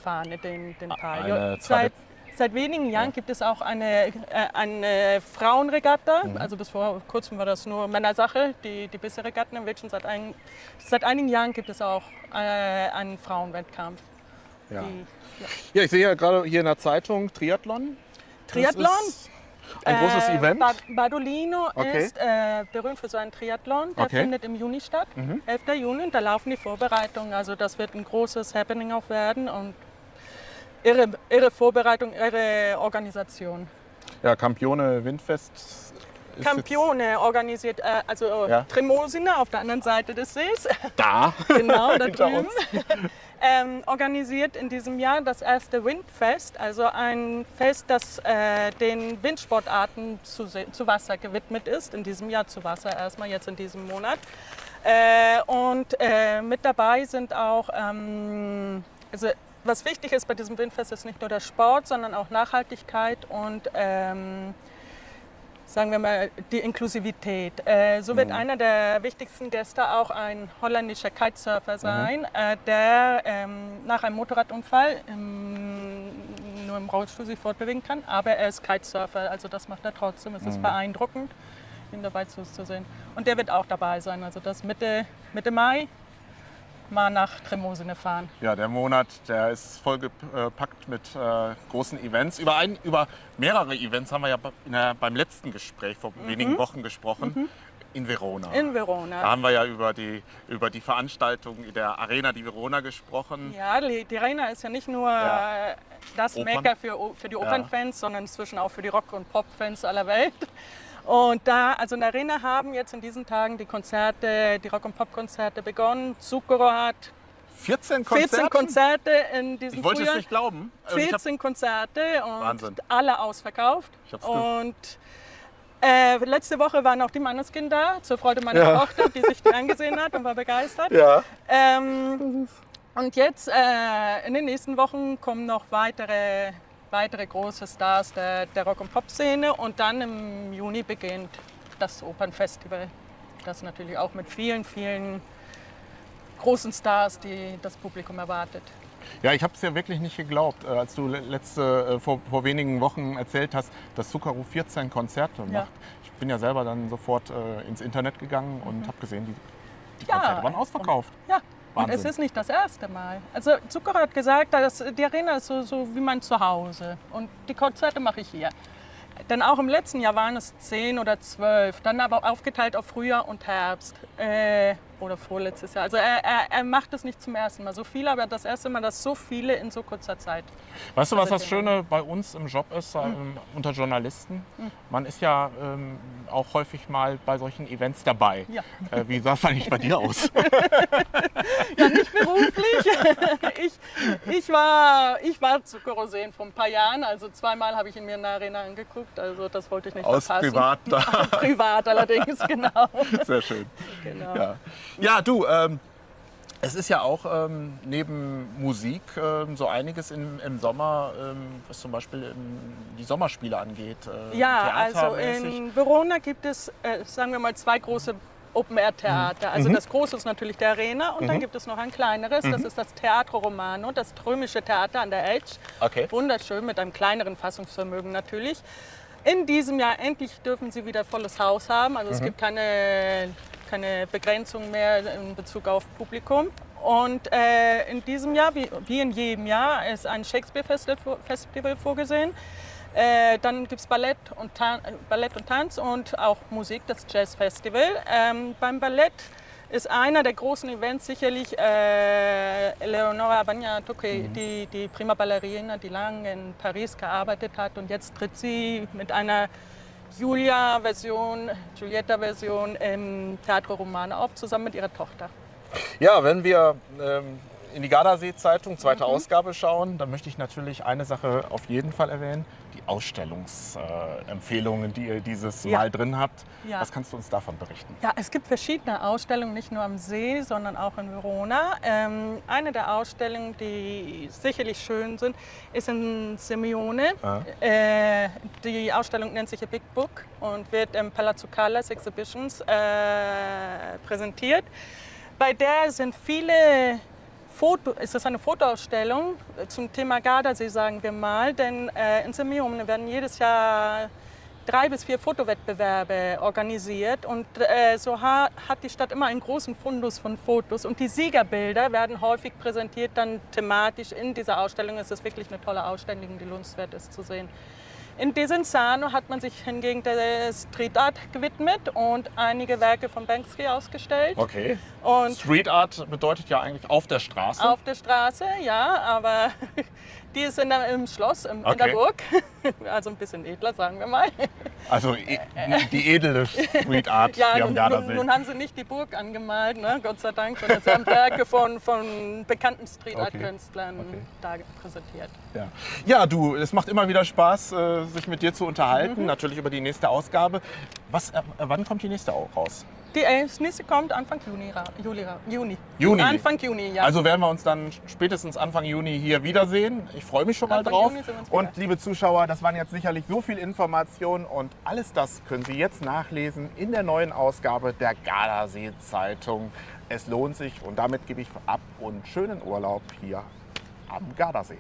Fahne, den Palio. Seit wenigen Jahren gibt es auch eine Frauenregatta. Also bis vor kurzem war das nur Männersache, die Bisse-Regatten im Mädchen. Seit einigen Jahren gibt es auch einen Frauenwettkampf. Ja. Ja, ich sehe ja gerade hier in der Zeitung Triathlon. Triathlon? Das ist ein großes Event. Badolino ist berühmt für seinen Triathlon. Der findet im Juni statt, 11. Juni. Und da laufen die Vorbereitungen. Also das wird ein großes Happening auch werden. Und irre Vorbereitung, irre Organisation. Ja, Campione Windfest. Campione organisiert, Tremosina auf der anderen Seite des Sees. Da. Genau, da Hinter drüben. uns. Organisiert in diesem Jahr das erste Windfest, also ein Fest, das den Windsportarten zu Wasser gewidmet ist. In diesem Jahr zu Wasser erstmal, jetzt in diesem Monat. Mit dabei sind auch, also was wichtig ist bei diesem Windfest, ist nicht nur der Sport, sondern auch Nachhaltigkeit und sagen wir mal, die Inklusivität. So wird einer der wichtigsten Gäste auch ein holländischer Kitesurfer sein, der nach einem Motorradunfall nur im Rollstuhl sich fortbewegen kann, aber er ist Kitesurfer, also das macht er trotzdem. Es ist beeindruckend, ihn dabei zuzusehen. Und der wird auch dabei sein, also das Mitte Mai mal nach Tremosine fahren. Ja, der Monat, der ist vollgepackt mit großen Events. Über mehrere Events haben wir ja beim letzten Gespräch vor wenigen Wochen gesprochen. In Verona. In Verona. Da haben wir ja über die Veranstaltung in der Arena di Verona gesprochen. Ja, die Arena ist ja nicht nur das Mekka für die Opernfans, sondern inzwischen auch für die Rock- und Pop-Fans aller Welt. Und also in der Arena haben jetzt in diesen Tagen die Rock- und Pop-Konzerte begonnen. Zucchero hat 14 Konzerte? 14 Konzerte in diesem Ich wollte Frühjahr. es nicht glauben. 14 Konzerte und Wahnsinn. alle ausverkauft. Ich hab's Und letzte Woche waren auch die Manneskin da, zur Freude meiner Tochter, die sich die angesehen hat und war begeistert. Ja. Und jetzt in den nächsten Wochen kommen noch weitere große Stars der Rock- und Pop-Szene und dann im Juni beginnt das Opernfestival, das natürlich auch mit vielen, vielen großen Stars, die das Publikum erwartet. Ja, ich habe es ja wirklich nicht geglaubt, als du vor wenigen Wochen erzählt hast, dass Zucchero 14 Konzerte macht. Ich bin ja selber dann sofort ins Internet gegangen und habe gesehen, die Konzerte waren ausverkauft. Ja, Und es ist nicht das erste Mal. Also Zucker hat gesagt, dass die Arena ist so wie mein Zuhause und die Konzerte mache ich hier. Denn auch im letzten Jahr waren es 10 oder 12, dann aber aufgeteilt auf Frühjahr und Herbst oder vorletztes Jahr. Also er macht es nicht zum ersten Mal so viele, aber das erste Mal, dass so viele in so kurzer Zeit. Weißt du, was das Schöne bei uns im Job ist, unter Journalisten? Man ist ja auch häufig mal bei solchen Events dabei. Ja. Wie sah es eigentlich bei dir aus? Ja, nicht beruflich. Ich war zu Koroseen vor ein paar Jahren, also zweimal habe ich in mir eine Arena angeguckt, also das wollte ich nicht Aus verpassen. privat da. Privat allerdings, genau. Sehr schön. Genau. Ja, du, es ist ja auch neben Musik so einiges im Sommer, was zum Beispiel die Sommerspiele angeht. Ja, also theatermäßig. in Verona gibt es, sagen wir mal, 2 große Open-Air-Theater. Also das große ist natürlich der Arena und dann gibt es noch ein kleineres, das ist das Teatro Romano, das Trömische Theater an der Elch. Okay. Wunderschön, mit einem kleineren Fassungsvermögen natürlich. In diesem Jahr endlich dürfen sie wieder volles Haus haben, also es gibt keine Begrenzung mehr in Bezug auf Publikum. Und in diesem Jahr, wie in jedem Jahr, ist ein Shakespeare-Festival vorgesehen. Dann gibt es Ballett und Tanz und auch Musik, das Jazz-Festival. Beim Ballett ist einer der großen Events sicherlich Eleonora Bagnato-Toqué, die Prima Ballerina, die lange in Paris gearbeitet hat. Und jetzt tritt sie mit einer Giulietta-Version im Teatro Romano auf, zusammen mit ihrer Tochter. Ja, wenn wir in die Gardasee-Zeitung, zweite Ausgabe schauen, dann möchte ich natürlich eine Sache auf jeden Fall erwähnen. Die Ausstellungsempfehlungen, die ihr dieses Mal drin habt. Ja. Was kannst du uns davon berichten? Ja, es gibt verschiedene Ausstellungen, nicht nur am See, sondern auch in Verona. Eine der Ausstellungen, die sicherlich schön sind, ist in Simeone. Die Ausstellung nennt sich A Big Book und wird im Palazzo Callas Exhibitions präsentiert. Bei der sind viele ist das eine Fotoausstellung zum Thema Gardasee, sagen wir mal, denn in Simeone werden jedes Jahr 3 bis 4 Fotowettbewerbe organisiert und so hat die Stadt immer einen großen Fundus von Fotos und die Siegerbilder werden häufig präsentiert dann thematisch in dieser Ausstellung. Es ist wirklich eine tolle Ausstellung, die lohnenswert ist zu sehen. In Desenzano hat man sich hingegen der Street Art gewidmet und einige Werke von Banksy ausgestellt. Okay. Und Street Art bedeutet ja eigentlich auf der Straße. auf der Straße, ja, aber die ist im Schloss, in der Burg. Also ein bisschen edler, sagen wir mal. Also die edle Street Art Ja, hier am Gardasee. nun haben sie nicht die Burg angemalt, ne, Gott sei Dank, sondern sie haben Werke von bekannten Street Art Künstlern da präsentiert. Ja, du, es macht immer wieder Spaß, sich mit dir zu unterhalten, natürlich über die nächste Ausgabe. Wann kommt die nächste auch raus? Das nächste kommt Anfang Juni. Juni? Anfang Juni, ja. Also werden wir uns dann spätestens Anfang Juni hier wiedersehen. Ich freue mich schon mal Anfang drauf. Juni sehen wir uns wieder. Und liebe Zuschauer, das waren jetzt sicherlich so viel Informationen und alles das können Sie jetzt nachlesen in der neuen Ausgabe der Gardasee-Zeitung. Es lohnt sich und damit gebe ich ab und schönen Urlaub hier am Gardasee.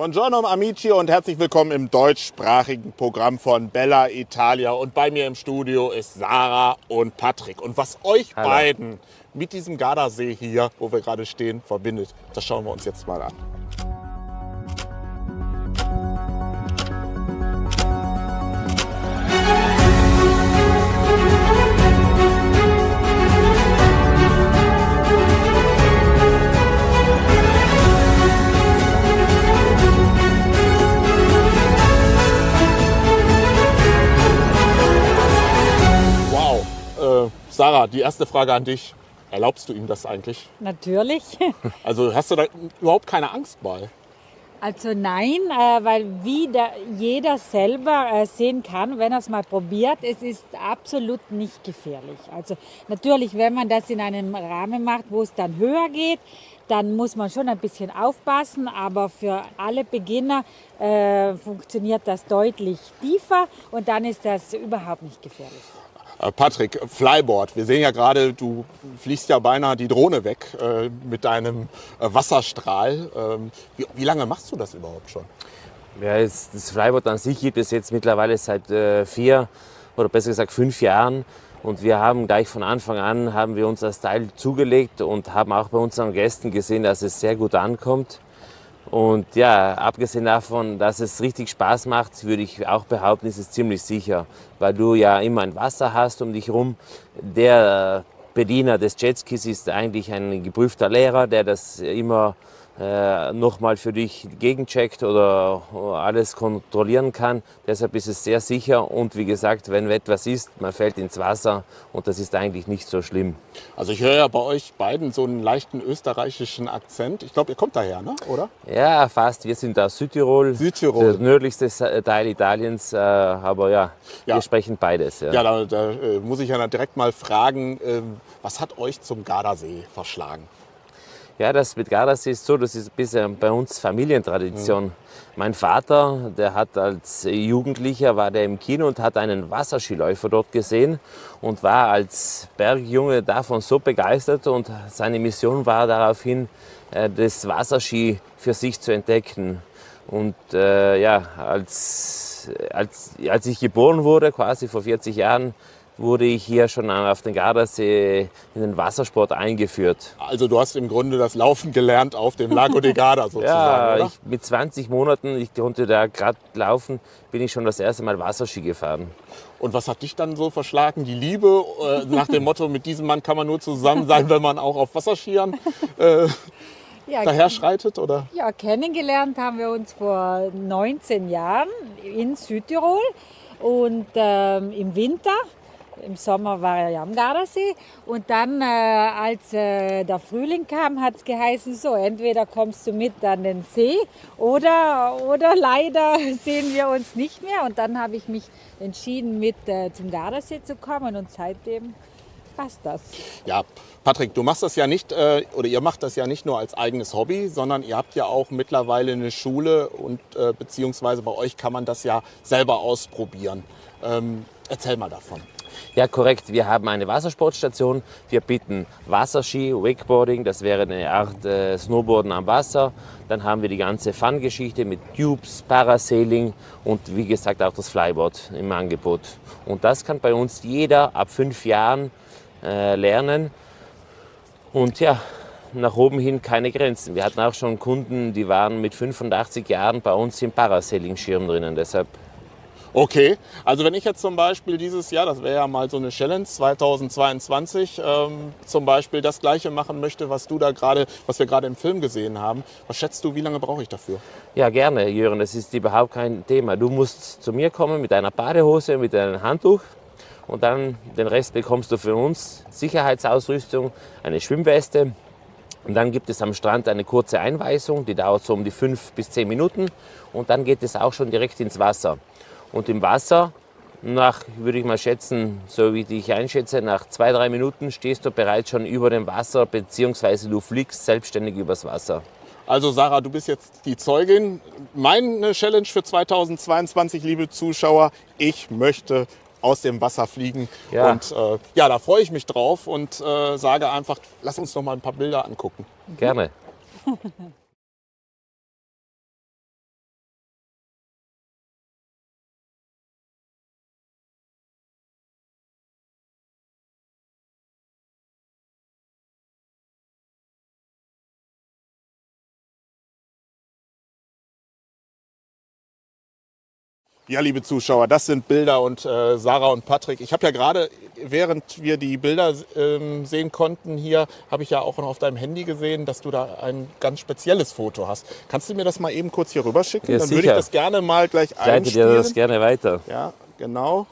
Buongiorno amici und herzlich willkommen im deutschsprachigen Programm von Bella Italia. Und bei mir im Studio ist Sarah und Patrick. Und was euch beiden mit diesem Gardasee hier, wo wir gerade stehen, verbindet, das schauen wir uns jetzt mal an. Sarah, die erste Frage an dich. Erlaubst du ihm das eigentlich? Natürlich. Also hast du da überhaupt keine Angst bei? Also nein, weil jeder selber sehen kann, wenn er es mal probiert, es ist absolut nicht gefährlich. Also natürlich, wenn man das in einem Rahmen macht, wo es dann höher geht, dann muss man schon ein bisschen aufpassen, aber für alle Beginner funktioniert das deutlich tiefer und dann ist das überhaupt nicht gefährlich. Patrick, Flyboard. Wir sehen ja gerade, du fliegst ja beinahe die Drohne weg mit deinem Wasserstrahl. Wie lange machst du das überhaupt schon? Ja, das Flyboard an sich gibt es jetzt mittlerweile seit 4 oder besser gesagt 5 Jahren. Und wir haben gleich von Anfang an haben wir uns das Teil zugelegt und haben auch bei unseren Gästen gesehen, dass es sehr gut ankommt. Und ja, abgesehen davon, dass es richtig Spaß macht, würde ich auch behaupten, ist es ziemlich sicher, weil du ja immer ein Wasser hast um dich rum. Der Bediener des Jetskis ist eigentlich ein geprüfter Lehrer, der das immer nochmal für dich gegencheckt oder alles kontrollieren kann. Deshalb ist es sehr sicher und wie gesagt, wenn etwas ist, man fällt ins Wasser und das ist eigentlich nicht so schlimm. Also ich höre ja bei euch beiden so einen leichten österreichischen Akzent. Ich glaube, ihr kommt daher, ne? Oder? Ja, fast. Wir sind aus Südtirol, Südtirol. der nördlichste Teil Italiens, aber ja, Ja. wir sprechen beides. Ja. Ja, da muss ich ja direkt mal fragen, was hat euch zum Gardasee verschlagen? Ja, das mit Gardasee ist so, das ist ein bisschen bei uns Familientradition. Mein Vater, der hat als Jugendlicher, war der im Kino und hat einen Wasserskiläufer dort gesehen und war als Bergjunge davon so begeistert und seine Mission war daraufhin, das Wasserski für sich zu entdecken. Und ja, als ich geboren wurde, quasi vor 40 Jahren, wurde ich hier schon auf den Gardasee in den Wassersport eingeführt. Also du hast im Grunde das Laufen gelernt auf dem Lago di Garda sozusagen, Ja, oder? mit 20 Monaten, ich konnte da gerade laufen, bin ich schon das erste Mal Wasserski gefahren. Und was hat dich dann so verschlagen? Die Liebe nach dem Motto, mit diesem Mann kann man nur zusammen sein, wenn man auch auf Wasserskiern Ja, daher schreitet, oder? ja, kennengelernt haben wir uns vor 19 Jahren in Südtirol und im Winter. Im Sommer war er ja am Gardasee und dann, als der Frühling kam, hat es geheißen, so entweder kommst du mit an den See oder leider sehen wir uns nicht mehr. Und dann habe ich mich entschieden, mit zum Gardasee zu kommen und seitdem passt das. Ja, Patrick, du machst das ja nicht, oder ihr macht das ja nicht nur als eigenes Hobby, sondern ihr habt ja auch mittlerweile eine Schule und beziehungsweise bei euch kann man das ja selber ausprobieren. Erzähl mal davon. Ja, korrekt. Wir haben eine Wassersportstation. Wir bieten Wasserski, Wakeboarding, das wäre eine Art Snowboarden am Wasser. Dann haben wir die ganze Fun-Geschichte mit Tubes, Parasailing und wie gesagt auch das Flyboard im Angebot. Und das kann bei uns jeder ab 5 Jahren lernen. Und ja, nach oben hin keine Grenzen. Wir hatten auch schon Kunden, die waren mit 85 Jahren bei uns im Parasailing-Schirm drinnen. Deshalb Okay, also wenn ich jetzt zum Beispiel dieses Jahr, das wäre ja mal so eine Challenge 2022, zum Beispiel das Gleiche machen möchte, was wir gerade im Film gesehen haben, was schätzt du, wie lange brauche ich dafür? ja, gerne, Jürgen, das ist überhaupt kein Thema. Du musst zu mir kommen mit einer Badehose, mit einem Handtuch und dann den Rest bekommst du für uns. Sicherheitsausrüstung, eine Schwimmweste und dann gibt es am Strand eine kurze Einweisung, die dauert so um die 5 bis 10 Minuten und dann geht es auch schon direkt ins Wasser. Und im Wasser, würde ich mal schätzen, so wie ich einschätze, nach 2-3 Minuten stehst du bereits schon über dem Wasser, beziehungsweise du fliegst selbstständig übers Wasser. Also Sarah, du bist jetzt die Zeugin. Meine Challenge für 2022, liebe Zuschauer, ich möchte aus dem Wasser fliegen. Ja. Und ja, da freue ich mich drauf und sage einfach, lass uns noch mal ein paar Bilder angucken. Gerne. Ja, liebe Zuschauer, das sind Bilder und Sarah und Patrick. Ich habe ja gerade, während wir die Bilder sehen konnten hier, habe ich ja auch noch auf deinem Handy gesehen, dass du da ein ganz spezielles Foto hast. Kannst du mir das mal eben kurz hier rüber schicken? Ja, Dann würde ich sicher. das gerne mal gleich Ich leite dir einspielen. das gerne weiter. Ja, genau.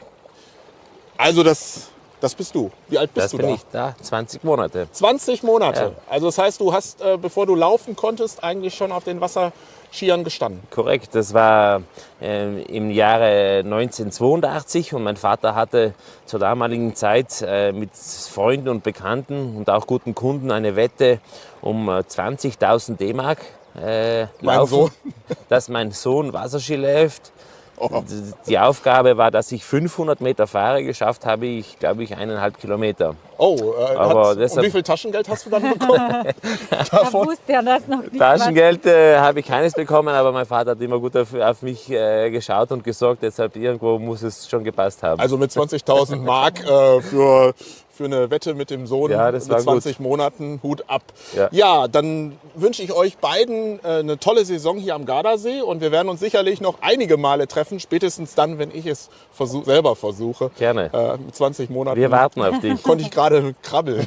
Also das bist du. Wie alt bist Das du bin da? ich da, 20 Monate. 20 Monate. Ja. Also das heißt, du hast, bevor du laufen konntest, eigentlich schon auf den Wasserskiern gestanden. Korrekt, das war im Jahre 1982 und mein Vater hatte zur damaligen Zeit mit Freunden und Bekannten und auch guten Kunden eine Wette um 20.000 D-Mark Mein laufen, Sohn. dass mein Sohn Wasserski läuft. Oh. Die Aufgabe war, dass ich 500 Meter fahre. Geschafft habe ich, glaube ich, 1,5 Kilometer. Oh, Aber und deshalb- wie viel Taschengeld hast du dann bekommen? Da wusste er das noch nicht. Taschengeld habe ich keines bekommen, aber mein Vater hat immer gut auf mich geschaut und gesorgt. Deshalb irgendwo muss es schon gepasst haben. Also mit 20.000 Mark für eine Wette mit dem Sohn Ja, das war mit 20 Monaten, Hut ab. Ja. Ja, dann wünsche ich euch beiden eine tolle Saison hier am Gardasee und wir werden uns sicherlich noch einige Male treffen, spätestens dann, wenn ich es selber versuche. Gerne. Mit 20 Monaten Wir warten auf dich. konnte ich gerade krabbeln.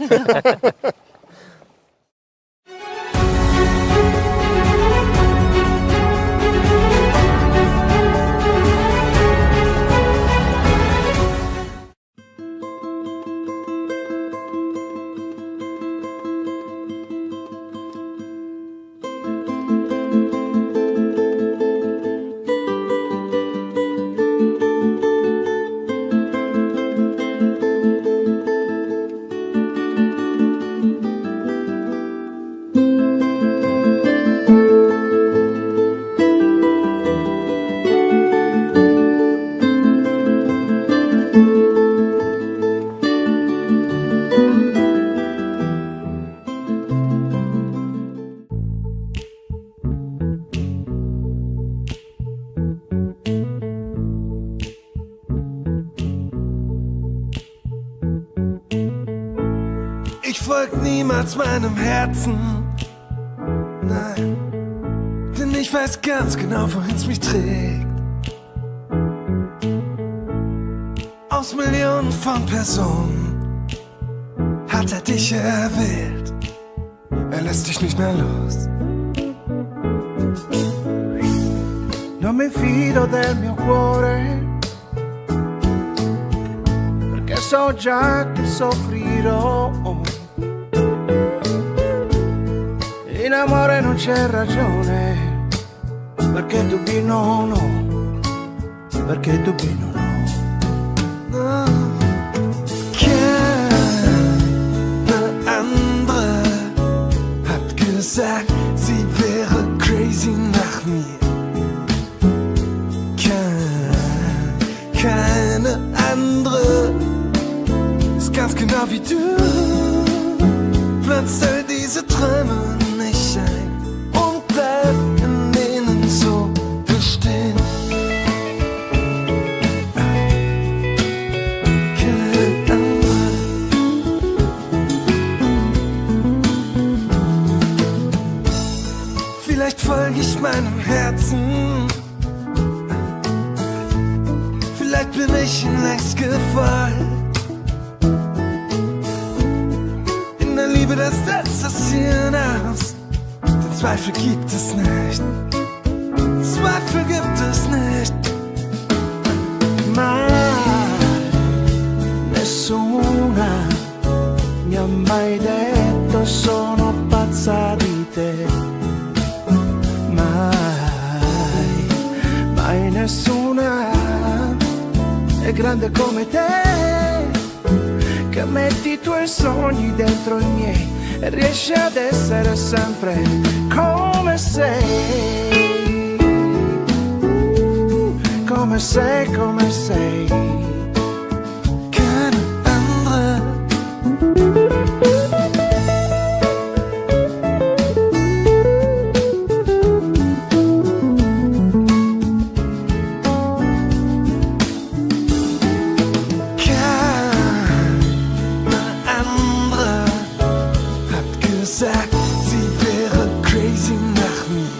ich folg niemals meinem Herzen. Nein, denn ich weiß ganz genau, wohin's mich trägt. Aus Millionen von Personen hat er dich erwählt. Er lässt dich nicht mehr los. Non mi fido del mio cuore, perché so già che soffrirò. In amore non c'è ragione, perché tu no, no, perché tu no, no. Keine andere hat gesagt, sie wäre crazy nach mir. Keine andere ist ganz genau wie du. Pflanzt all diese Träume nicht ein und bleibt in denen so bestehen. Keine andere. Vielleicht folge ich meinem Herzen. Vielleicht bin ich ihm längst gefallen. In der Liebe das Distanzieren aus. Den Zweifel gibt es nicht. Zweifel gibt es nicht. Ma nessuna mi ha mai detto sono pazza di te. Mai, mai nessuna è grande come te, che metti i tuoi sogni dentro i miei e riesci ad essere sempre come sei, come sei, come sei. Keine andere. Sagt, sie wäre crazy nach mir.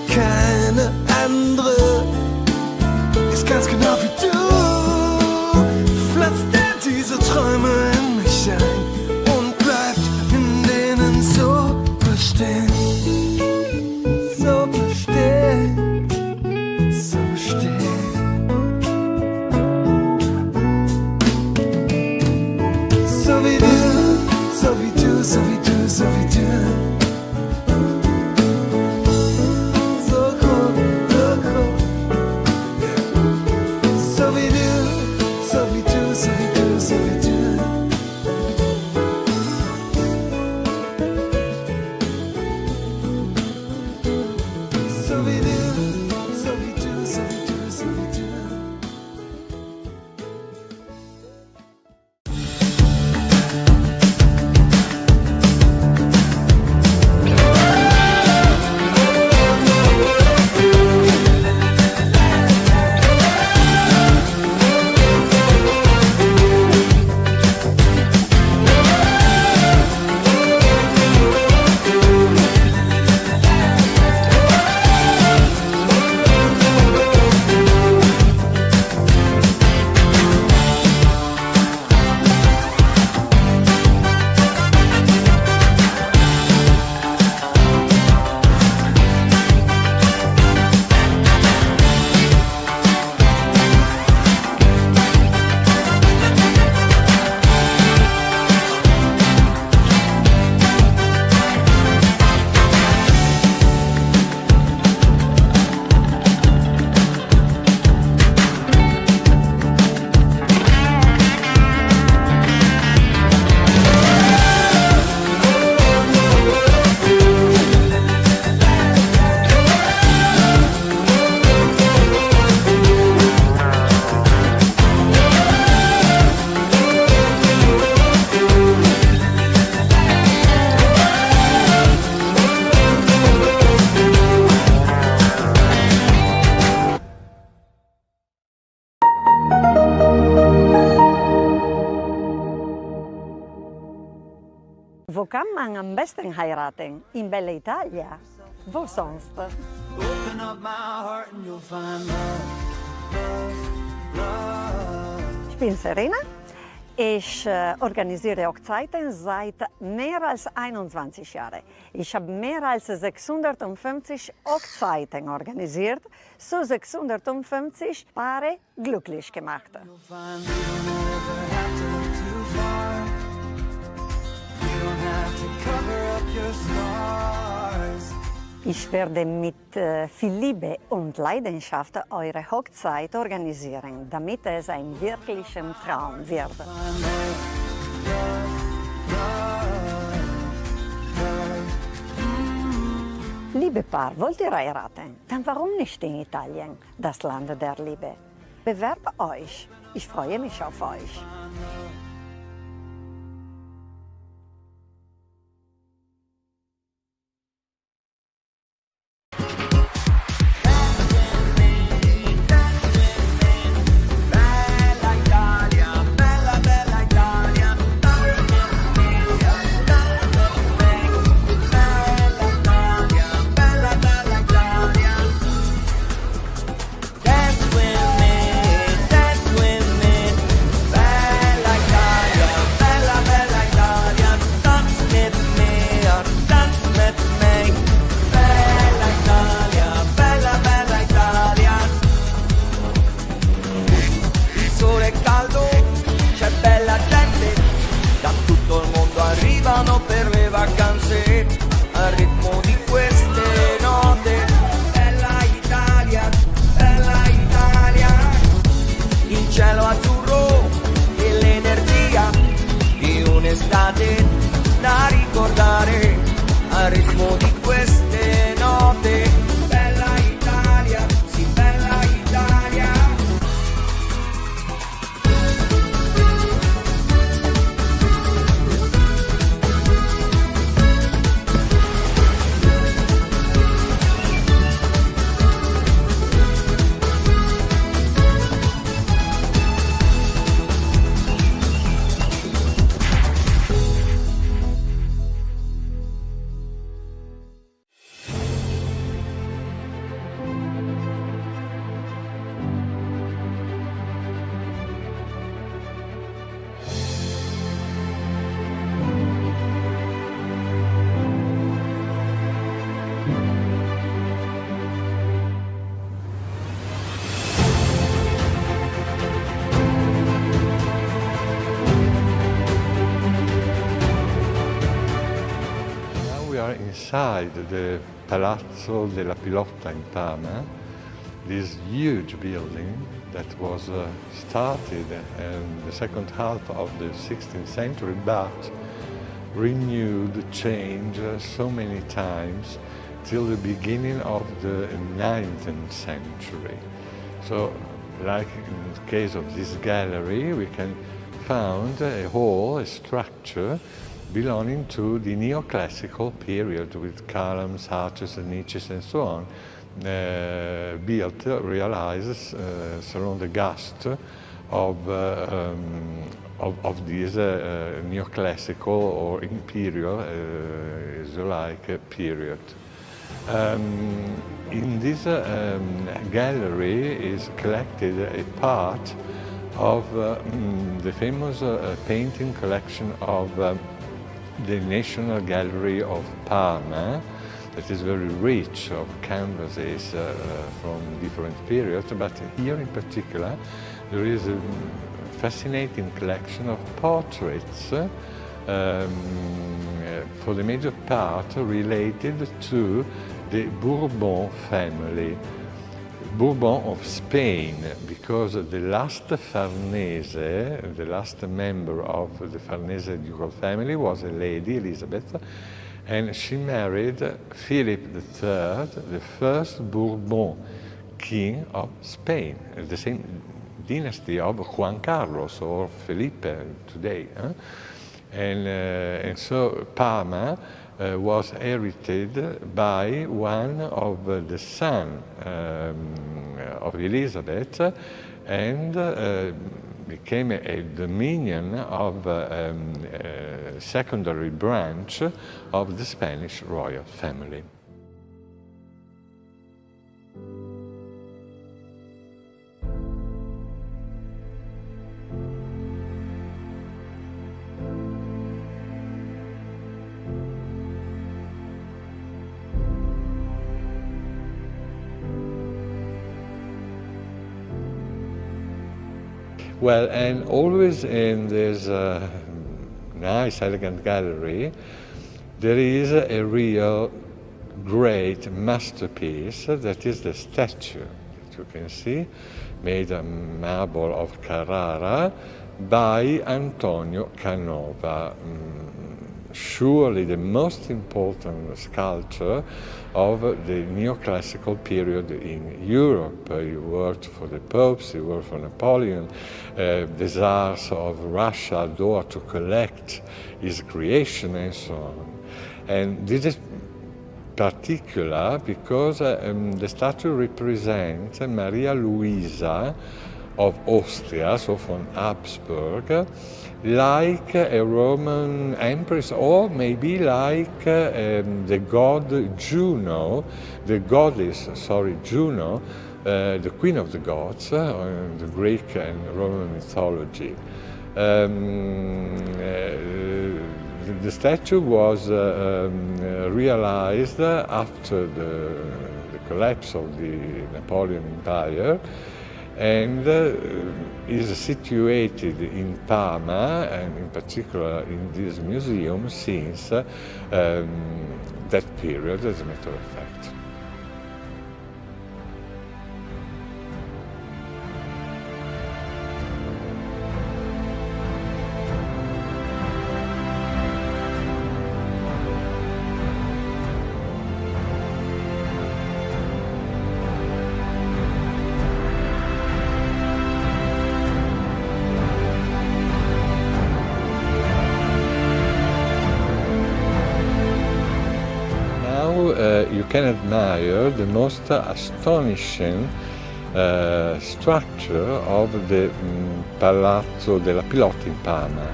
Keine andere kann man am besten heiraten? In Bella Italia. Wo sonst? Open up my heart and you'll find love. Ich bin Serena. Ich organisiere Hochzeiten seit mehr als 21 Jahren. Ich habe mehr als 650 Hochzeiten organisiert, so 650 Paare glücklich gemacht. You'll find you don't ever have to look too far. You don't have to cover up your scars. Ich werde mit viel Liebe und Leidenschaft eure Hochzeit organisieren, damit es ein wirklicher Traum wird. Liebe Paar, wollt ihr heiraten? Dann warum nicht in Italien, das Land der Liebe? Bewerbt euch. Ich freue mich auf euch. Per le vacanze al ritmo di queste note. Bella Italia, il cielo azzurro e l'energia di un'estate da ricordare al ritmo di queste note. Bella Italia, sì, bella Italia. Inside the Palazzo della Pilotta in Parma, this huge building that was started in the second half of the 16th century, but renewed, changed so many times till the beginning of the 19th century. So, like in the case of this gallery, we can find a hall, a structure, belonging to the neoclassical period with columns, arches, and niches, and so on, built, realized surround the gust of this neoclassical or imperial, like period. In this gallery is collected a part of the famous painting collection of the National Gallery of Parma, that is very rich of canvases from different periods, but here in particular there is a fascinating collection of portraits for the major part related to the Bourbon family. Bourbon of Spain, because the last Farnese, the last member of the Farnese ducal family was a lady, Elizabeth, and she married Philip III, the first Bourbon king of Spain, the same dynasty of Juan Carlos or Felipe today. And so Parma was inherited by one of the sons of Elizabeth and became a dominion of secondary branch of the Spanish royal family. Well, and always in this nice, elegant gallery, there is a real great masterpiece that is the statue that you can see, made of marble of Carrara by Antonio Canova. Surely the most important sculptor of the neoclassical period in Europe. He worked for the popes, he worked for Napoleon. The Tsars of Russia adored to collect his creation and so on. And this is particular because the statue represents Maria Luisa of Austria, so from Habsburg, like a Roman empress, or maybe like the god Juno, the goddess, Juno, the queen of the gods, the Greek and Roman mythology. The statue was realized after the collapse of the Napoleon Empire, and is situated in Parma, and in particular in this museum since that period, as a matter of fact. You can admire the most astonishing structure of the Palazzo della Pilotta in Parma.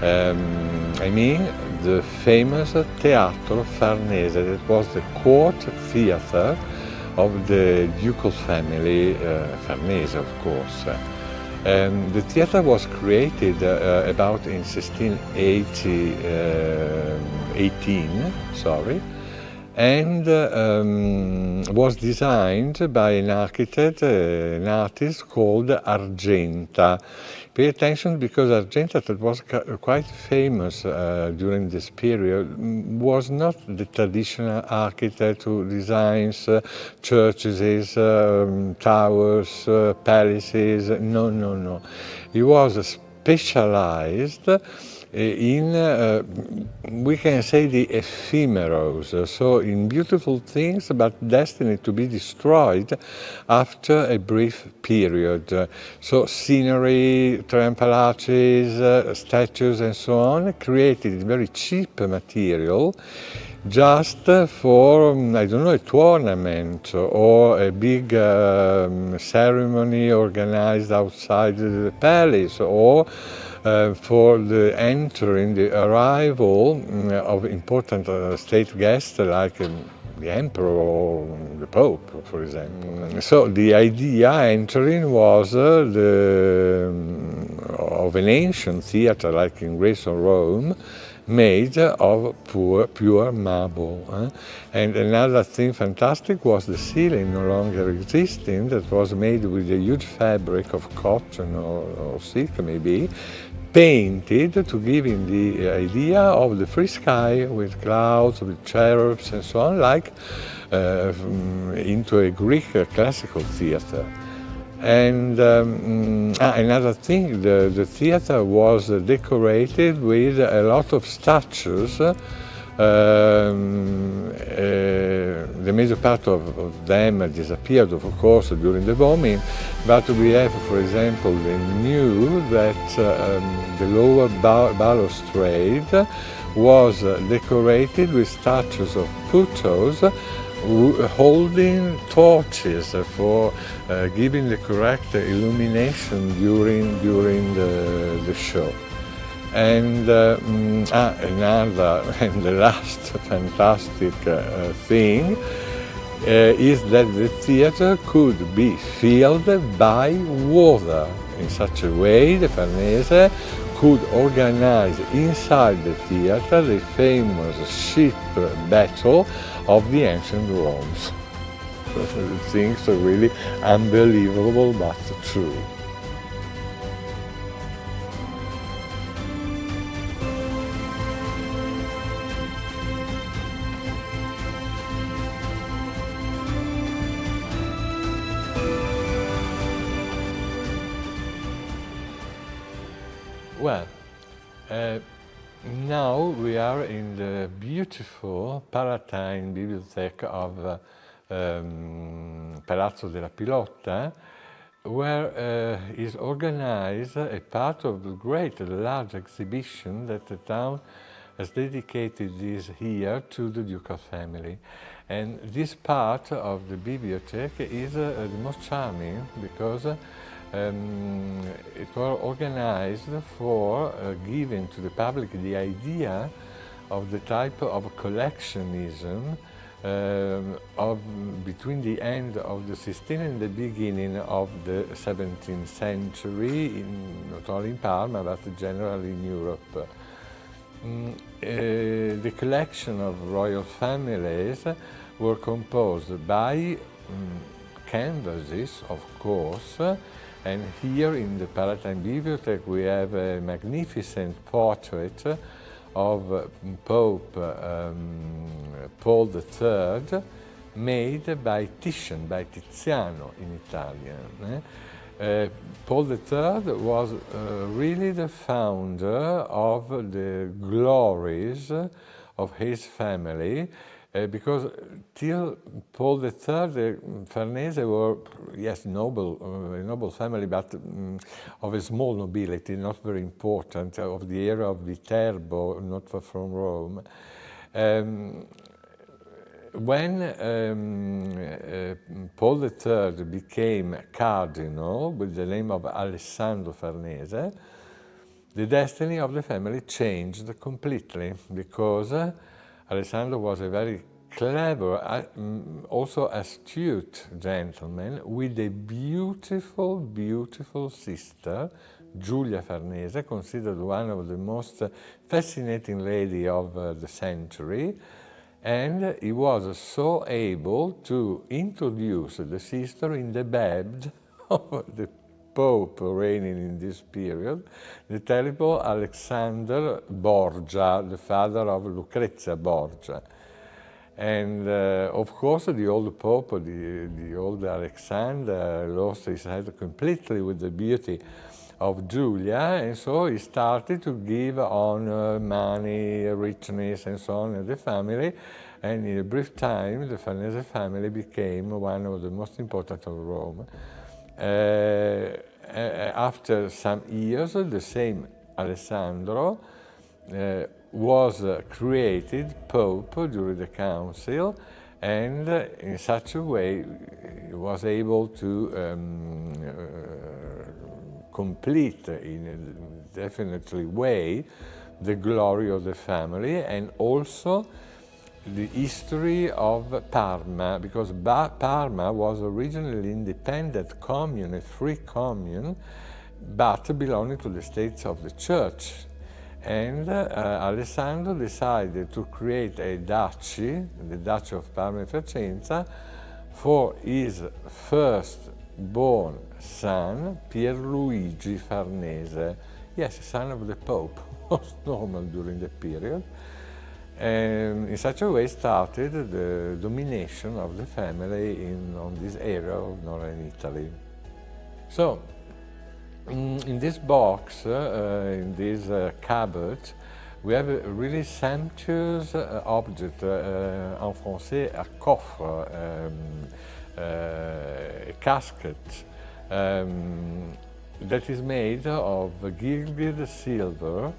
I mean the famous Teatro Farnese, that was the court theater of the ducal family, Farnese of course. The theater was created about in 1618, and was designed by an architect, an artist called Argenta. Pay attention, because Argenta, that was quite famous during this period, was not the traditional architect who designs churches, towers, palaces. No. He was specialized in, we can say, the ephemeros, so in beautiful things but destined to be destroyed after a brief period. So scenery, triumphal arches, statues and so on, created in very cheap material, just for, I don't know, a tournament or a big ceremony organized outside the palace, or for the entering, the arrival of important state guests like the emperor or the pope, for example. So the idea entering was of an ancient theater like in Greece or Rome, made of pure marble. And another thing fantastic was the ceiling, no longer existing, that was made with a huge fabric of cotton or silk maybe, painted to give him the idea of the free sky with clouds, with cherubs and so on, like into a Greek classical theater. And another thing, the theater was decorated with a lot of statues. The major part of them disappeared, of course, during the bombing, but we have, for example, the new that the lower balustrade was decorated with statues of Putos holding torches for giving the correct illumination during the show. And another and the last fantastic thing is that the theatre could be filled by water. In such a way, the Farnese could organize inside the theatre the famous ship battle of the ancient Romans. Things are really unbelievable but true. Well, now we are in the beautiful Palatine Bibliothèque of Palazzo della Pilotta, where is organized a part of the great large exhibition that the town has dedicated this year to the ducal family. And this part of the bibliothèque is the most charming because it was organized for giving to the public the idea of the type of collectionism between the end of the 16th and the beginning of the 17th century, not only in Parma but generally in Europe. The collection of royal families were composed by canvases, of course, and here in the Palatine Bibliothèque we have a magnificent portrait of Pope Paul III, made by Titian, by Tiziano in Italian. Paul III was really the founder of the glories of his family, because till Paul III, the Farnese were, yes, a noble family, but of a small nobility, not very important, of the era of Viterbo, not far from Rome. When Paul III became cardinal with the name of Alessandro Farnese, the destiny of the family changed completely, because Alessandro was a very clever, also astute gentleman with a beautiful, beautiful sister, Giulia Farnese, considered one of the most fascinating ladies of the century. And he was so able to introduce the sister in the bed of the Pope reigning in this period, the terrible Alexander Borgia, the father of Lucrezia Borgia. And of course the old Pope, the old Alexander, lost his head completely with the beauty of Giulia, and so he started to give honor, money, richness, and so on to the family, and in a brief time the Farnese family became one of the most important of Rome. After some years, the same Alessandro was created Pope during the Council, and in such a way he was able to complete in a definitely way the glory of the family, and also the history of Parma, because Parma was originally an independent commune, a free commune, but belonging to the States of the Church. And Alessandro decided to create a duchy, the Duchy of Parma and Piacenza, for his first-born son, Pierluigi Farnese. Yes, son of the Pope, most normal during the period. And in such a way started the domination of the family on this area of northern Italy. So, in this box, in this cupboard, we have a really sumptuous object, en français, a coffre, a casket, that is made of gilded silver,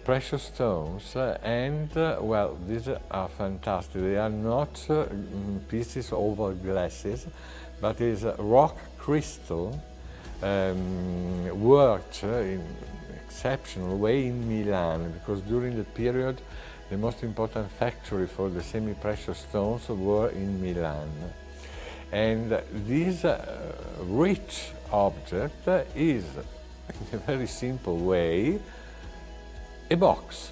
precious stones, and well, these are fantastic. They are not pieces over glasses, but is rock crystal worked in exceptional way in Milan, because during the period the most important factory for the semi-precious stones were in Milan. And this rich object is, in a very simple way, a box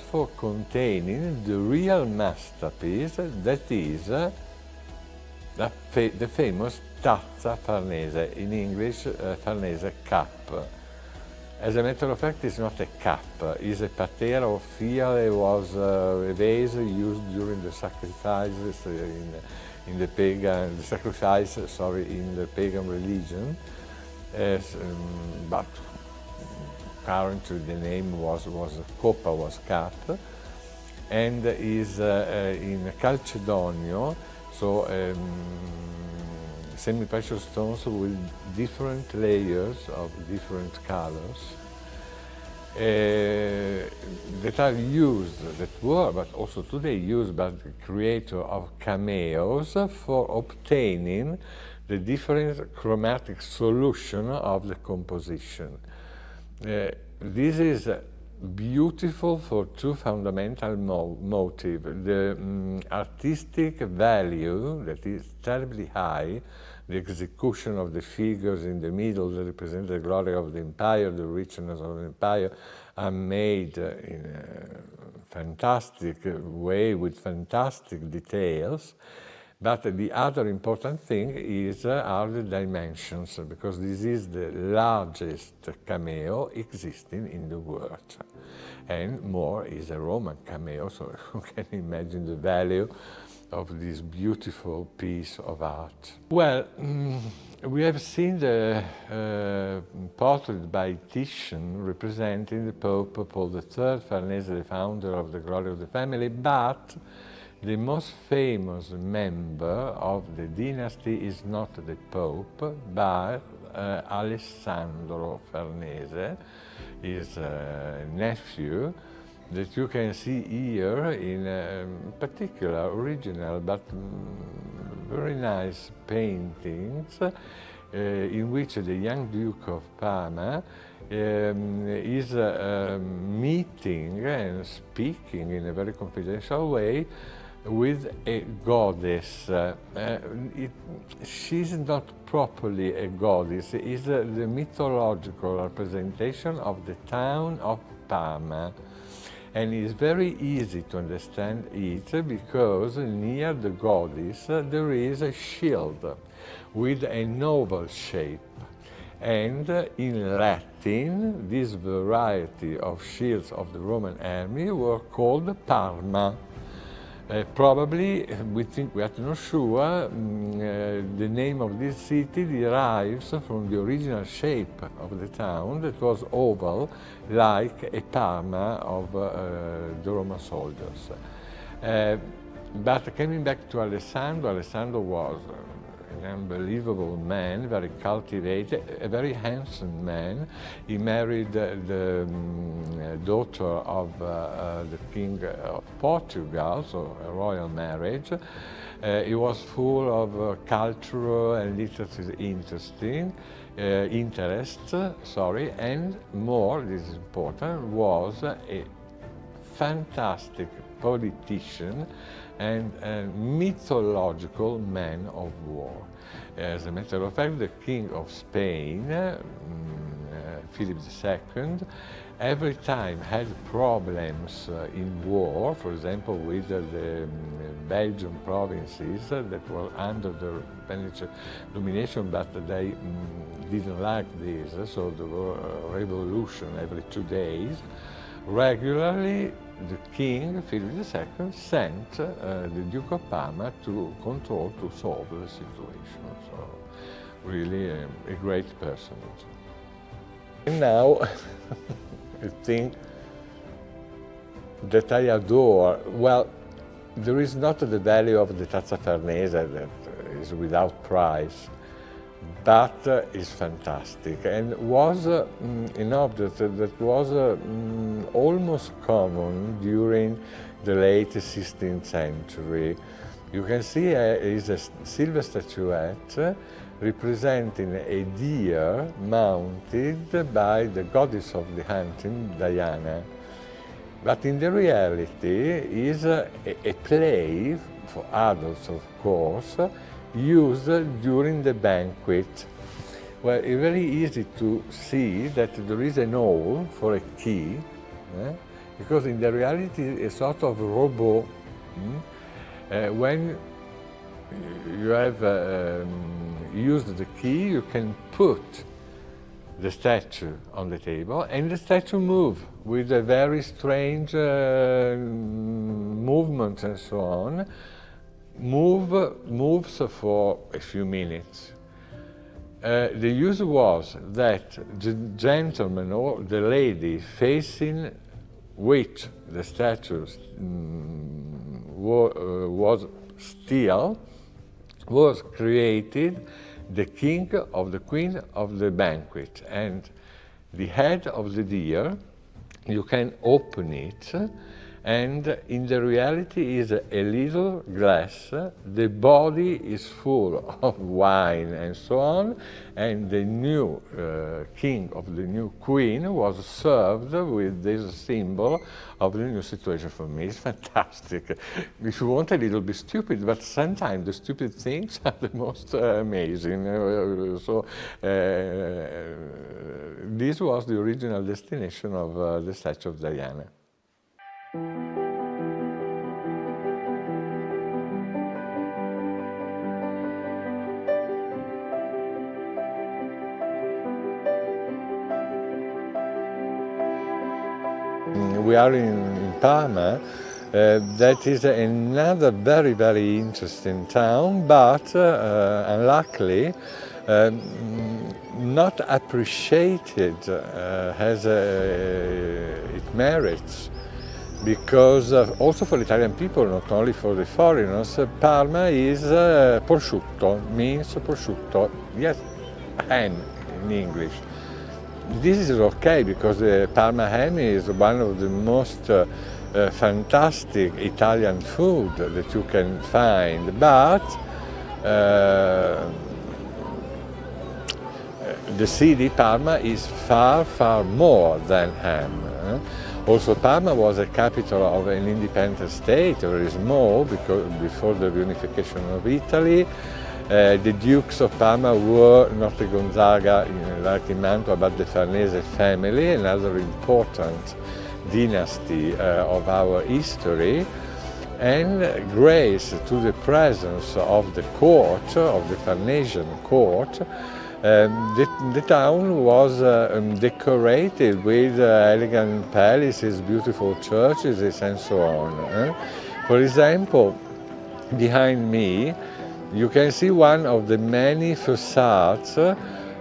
for containing the real masterpiece that is the famous tazza Farnese, in English Farnese cup. As a matter of fact, it's not a cup, it's a patera or fial. It was a vase used during the sacrifices in the pagan, in the pagan religion. But currently the name was coppa, was cup, and is in Calcedonio, so semi-precious stones with different layers of different colors that are used, that were, but also today used by the creator of cameos for obtaining the different chromatic solution of the composition. This is beautiful for two fundamental motives. The artistic value, that is terribly high, the execution of the figures in the middle that represent the glory of the empire, the richness of the empire, are made in a fantastic way with fantastic details. But the other important thing are the dimensions, because this is the largest cameo existing in the world. And more is a Roman cameo, so you can imagine the value of this beautiful piece of art. Well, we have seen the portrait by Titian representing the Pope Paul III, Farnese, the founder of the Glory of the Family, but the most famous member of the dynasty is not the Pope, but Alessandro Farnese, his nephew, that you can see here in particular original but very nice paintings in which the young Duke of Parma is meeting and speaking in a very confidential way with a goddess. She's not properly a goddess, it's the mythological representation of the town of Parma. And it's very easy to understand it because near the goddess there is a shield with an oval shape. And in Latin, this variety of shields of the Roman army were called Parma. Probably, we are not sure, the name of this city derives from the original shape of the town that was oval, like a Parma of the Roman soldiers. But coming back to Alessandro, Alessandro was an unbelievable man, very cultivated, a very handsome man. He married the daughter of the King of Portugal, so a royal marriage. He was full of cultural and literary interests, and more, this is important, was a fantastic politician and a mythological man of war. As a matter of fact, the King of Spain, Philip II, every time had problems in war, for example with the Belgian provinces that were under the Spanish domination, but they didn't like this, so there were a revolution every 2 days. Regularly, the king, Philip II, sent the Duke of Parma to control, to solve the situation. So, really a great personage. And now, a thing that I adore, well, there is not the value of the Tazza Farnese that is without price, but is fantastic, and was an object that was almost common during the late 16th century. You can see is a silver statuette representing a deer mounted by the goddess of the hunting, Diana. But in the reality is a play, for adults of course, used during the banquet. Well, it's very easy to see that there is an hole for a key, because in the reality a sort of robot. When you have used the key, you can put the statue on the table, and the statue moves with a very strange movement and so on. Moves for a few minutes. The use was that the gentleman or the lady facing which the statue was still was created the king or the queen of the banquet, and the head of the deer, you can open it, and in the reality is a little glass, the body is full of wine and so on, and the new king of the new queen was served with this symbol of the new situation. For me, it's fantastic. If you want, a little bit stupid, but sometimes the stupid things are the most amazing. This was the original destination of the statue of Diana. We are in Parma. That is another very, very interesting town, but unluckily not appreciated as it merits, because also for Italian people, not only for the foreigners, Parma is prosciutto, means prosciutto, yes, ham in English. This is okay because the Parma ham is one of the most fantastic Italian food that you can find, but the city Parma is far, far more than ham. Also, Parma was a capital of an independent state, very small, because before the reunification of Italy. The Dukes of Parma were not the Gonzaga like in Mantua, but the Farnese family, another important dynasty of our history. And grace to the presence of the court, of the Farnesian court, the town was decorated with elegant palaces, beautiful churches, and so on. For example, behind me, you can see one of the many facades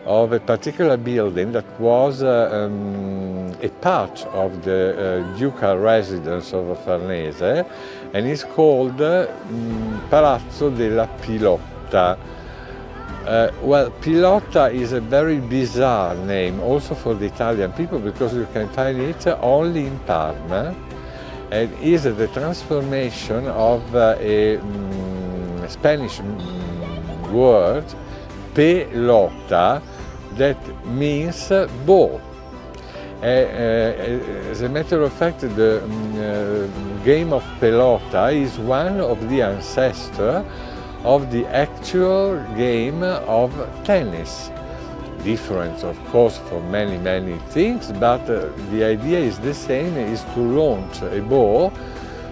of a particular building that was a part of the ducal residence of Farnese, and it's called Palazzo della Pilotta. Well, Pilotta is a very bizarre name also for the Italian people, because you can find it only in Parma, and is the transformation of a Spanish word, pelota, that means ball. As a matter of fact, the game of pelota is one of the ancestors of the actual game of tennis. Different, of course, for many, many things, but the idea is the same, is to launch a ball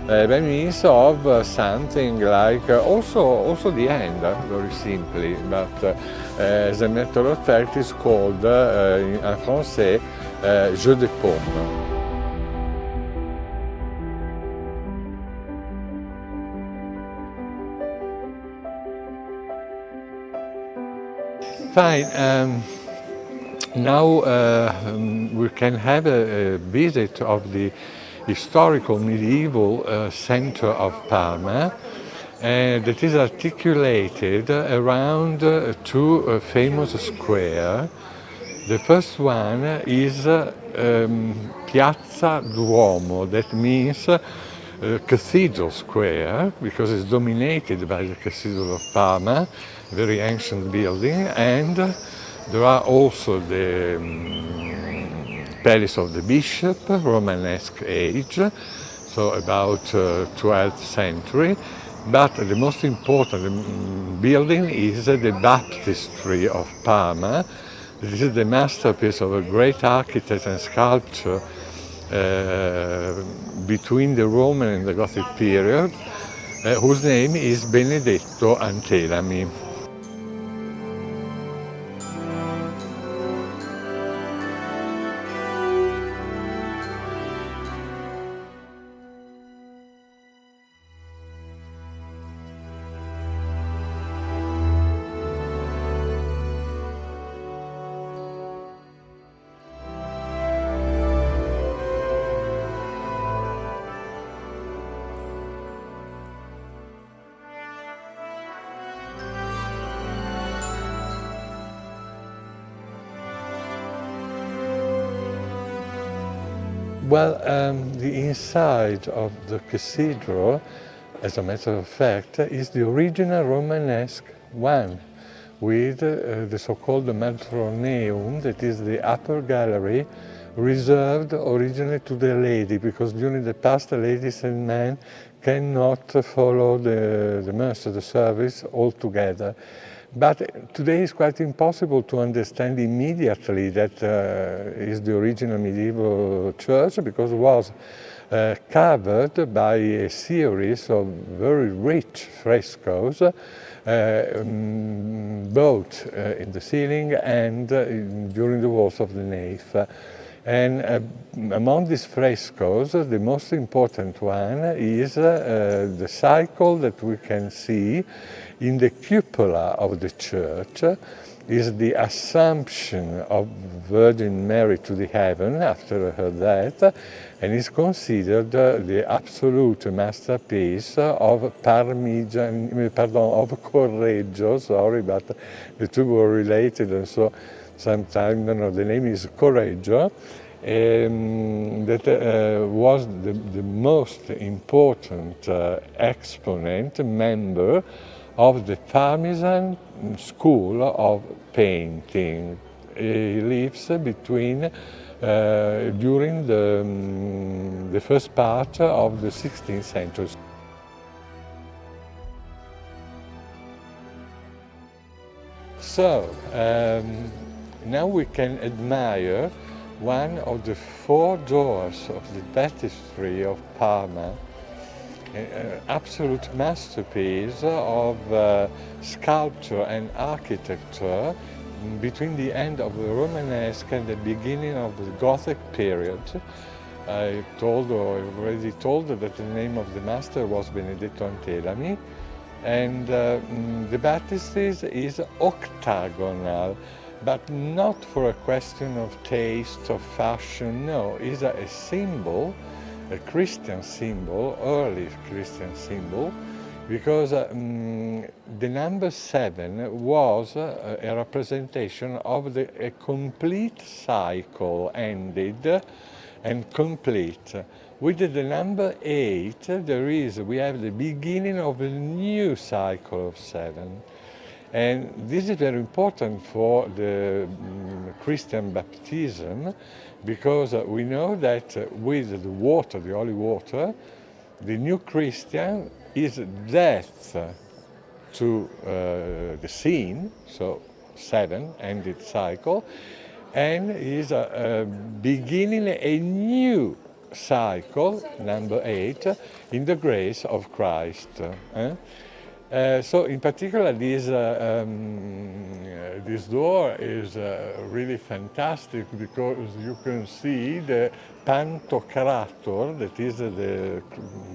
by means of something like also the hand, very simply, but as a matter of fact it's called en français jeu de paume. Fine. Now we can have a visit of the historical medieval center of Parma that is articulated around two famous squares. The first one is Piazza Duomo, that means Cathedral Square, because it's dominated by the Cathedral of Parma, very ancient building, and there are also the Palace of the Bishop, Romanesque age, so about 12th century. But the most important building is the Baptistry of Parma. This is the masterpiece of a great architect and sculptor between the Roman and the Gothic period, whose name is Benedetto Antelami. Well, the inside of the cathedral, as a matter of fact, is the original Romanesque one, with the so-called Matroneum, that is the upper gallery, reserved originally to the lady, because during the past, ladies and men cannot follow the Mass, the service altogether. But today it's quite impossible to understand immediately that is the original medieval church, because it was covered by a series of very rich frescoes, both in the ceiling and during the walls of the nave. And among these frescoes, the most important one is the cycle that we can see in the cupola of the church, is the Assumption of Virgin Mary to the heaven after her death, and is considered the absolute masterpiece of Correggio, sorry, but the two were related, and so sometimes, the name is Correggio, that was the most important exponent, member of the Parmesan School of Painting. He lives between, during the first part of the 16th century. So, now we can admire one of the four doors of the Baptistry of Parma, an absolute masterpiece of sculpture and architecture between the end of the Romanesque and the beginning of the Gothic period. I already told that the name of the master was Benedetto Antelami, and the baptistry is octagonal, but not for a question of taste or fashion, no, it's a symbol, a Christian symbol, early Christian symbol, because the number 7 was a representation of a complete cycle ended and complete. With the number 8, we have the beginning of a new cycle of 7. And this is very important for the Christian baptism, because we know that with the water, the holy water, the new Christian is death to the sin, so 7, ended cycle, and is beginning a new cycle, number 8, in the grace of Christ. So in particular, this door is really fantastic, because you can see the Pantocrator, that is the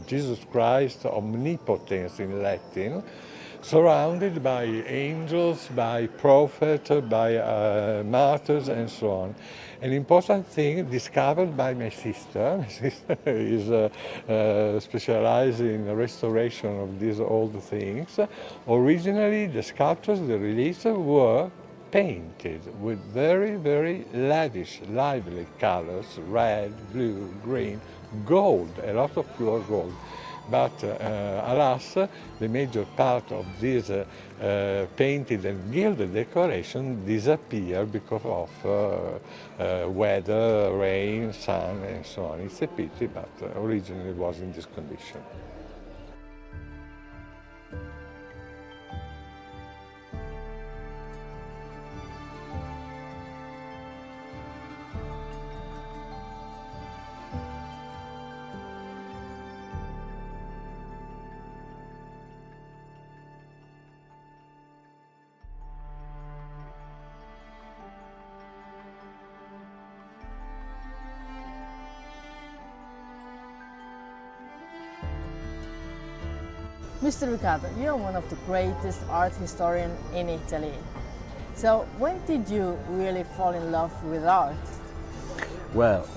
Jesus Christ omnipotence in Latin, surrounded by angels, by prophets, by martyrs, and so on. An important thing discovered by my sister. My sister is specialized in restoration of these old things. Originally, the sculptures, the reliefs, were painted with very, very lavish, lively colors, red, blue, green, gold, a lot of pure gold. But alas, the major part of this painted and gilded decoration disappeared because of weather, rain, sun, and so on. It's a pity, but originally it was in this condition. Mr. Riccardo, you're one of the greatest art historians in Italy. So when did you really fall in love with art? Well,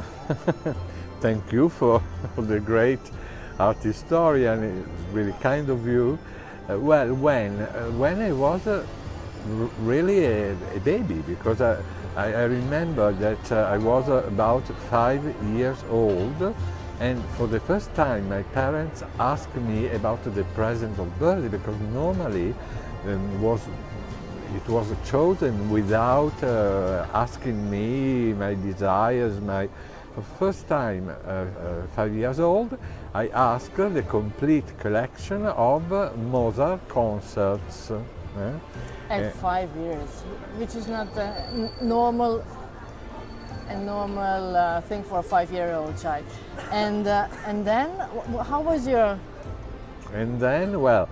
thank you for the great art historian. It's really kind of you. Well, when I was really a baby, because I remember that I was about 5 years old, and for the first time my parents asked me about the present of birthday, because normally it was chosen without asking me my desires. The first time, 5 years old, I asked the complete collection of Mozart concerts. At 5 years, which is not a normal thing for a 5-year-old child. And then, how was your? And then, well,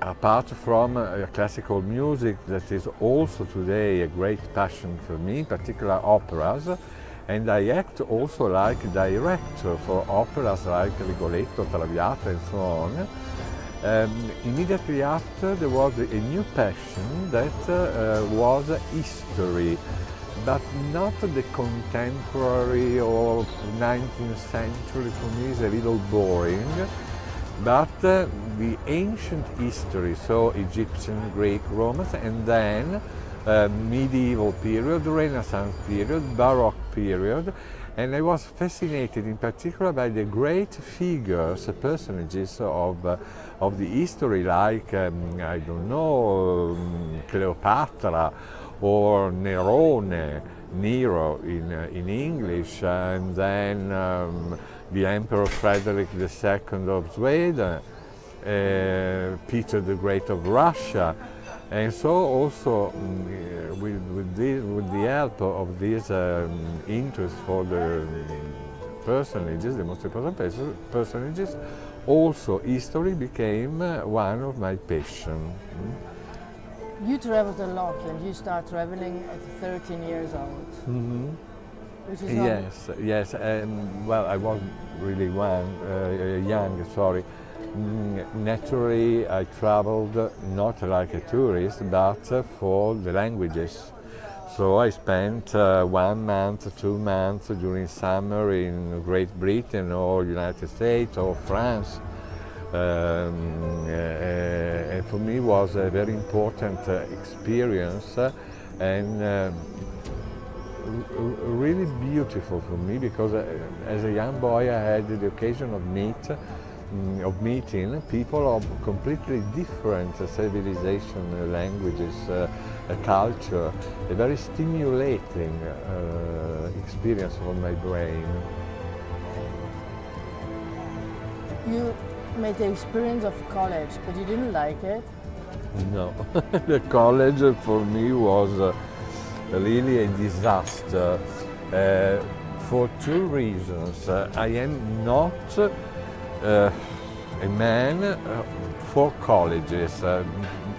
apart from classical music, that is also today a great passion for me, in particular operas, and I act also like director for operas like Rigoletto, Traviata, and so on. Immediately after, there was a new passion that was history, but not the contemporary or 19th century. For me is a little boring, but the ancient history, so Egyptian, Greek, Romans, and then medieval period, Renaissance period, Baroque period. And I was fascinated in particular by the great figures, personages of the history, like, I don't know, Cleopatra or Nerone, Nero in English, and then the Emperor Frederick II of Sweden, Peter the Great of Russia. And so also with the help of this interest for the personages, the most important personages, also history became one of my passions. You traveled a lot, and you start traveling at 13 years old. Mm-hmm. Which is Yes. Well, I was really young. Sorry. Naturally, I traveled not like a tourist, but for the languages. So I spent 1 month, 2 months during summer in Great Britain or United States or France. And for me was a very important experience and really beautiful for me, because as a young boy I had the occasion of meeting people of completely different civilization, languages, culture, a very stimulating experience for my brain. You made the experience of college, but you didn't like it? No, the college for me was really a disaster for 2 reasons. I am not a man for colleges.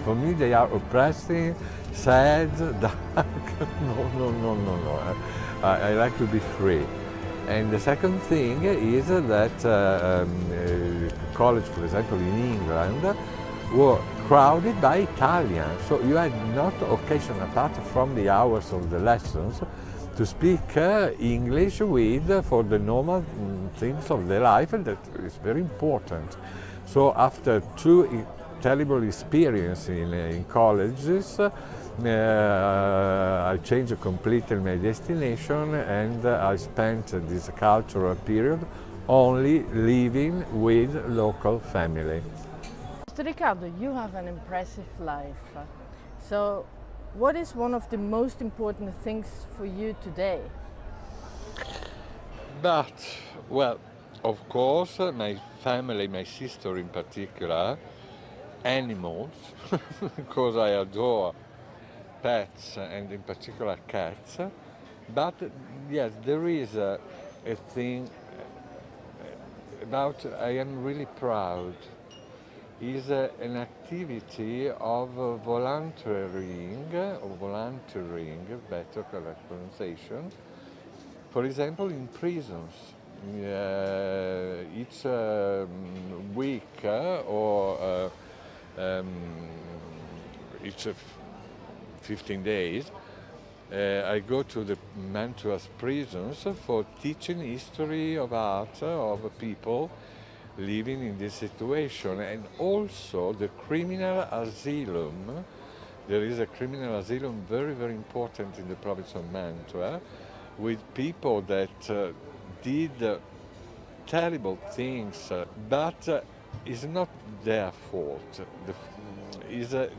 For me they are oppressing, sad, dark. No. I like to be free. And the second thing is that college, for example, in England, were crowded by Italians. So you had not occasion, apart from the hours of the lessons, to speak English for the normal things of the life, and that is very important. So after 2 terrible experience in colleges. I changed completely my destination, and I spent this cultural period only living with local family. Mr. Riccardo, you have an impressive life. So, what is one of the most important things for you today? But, well, of course, my family, my sister in particular, animals, because I adore pets and in particular cats. But yes, there is a thing about I am really proud. Is an activity of volunteering, better correct pronunciation. For example, in prisons. Each week or each 15 days, I go to the Mantua's prisons for teaching history of art, of people living in this situation, and also the criminal asylum. There is a criminal asylum very, very important in the province of Mantua, with people that did terrible things, but it's not their fault. It's the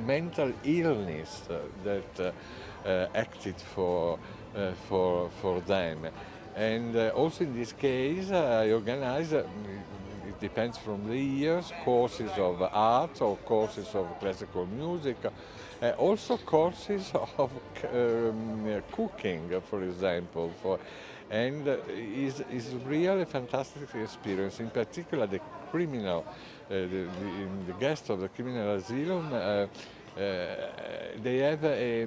mental illness that acted for them. And also in this case, I organize, it depends from the years, courses of art or courses of classical music, also courses of cooking, for example. And it's really a fantastic experience. In particular, the criminal, the guests of the criminal asylum, they have a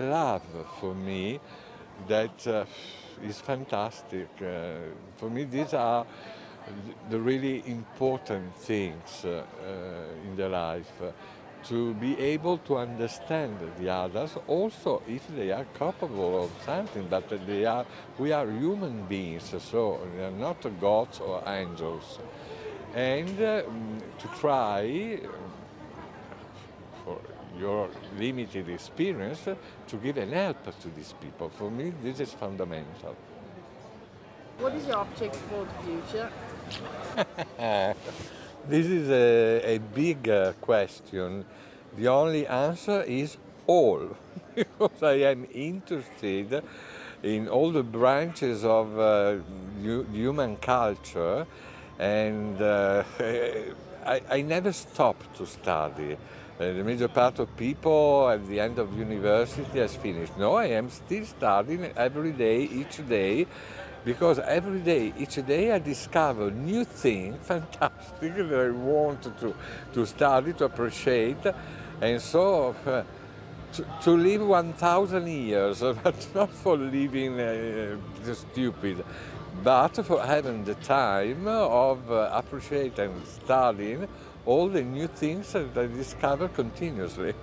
love for me that is fantastic. For me, these are the really important things in their life. To be able to understand the others, also if they are capable of something, but we are human beings, so they are not gods or angels. And to try, for your limited experience, to give an help to these people. For me, this is fundamental. What is your object for the future? This is a big question. The only answer is all, because I am interested in all the branches of human culture, and I never stop to study. The major part of people at the end of university has finished. No, I am still studying every day, each day, because every day, each day I discover new things, fantastic, that I want to study, to appreciate, and so to live 1,000 years, but not for living stupid, but for having the time of appreciating and studying all the new things that I discover continuously.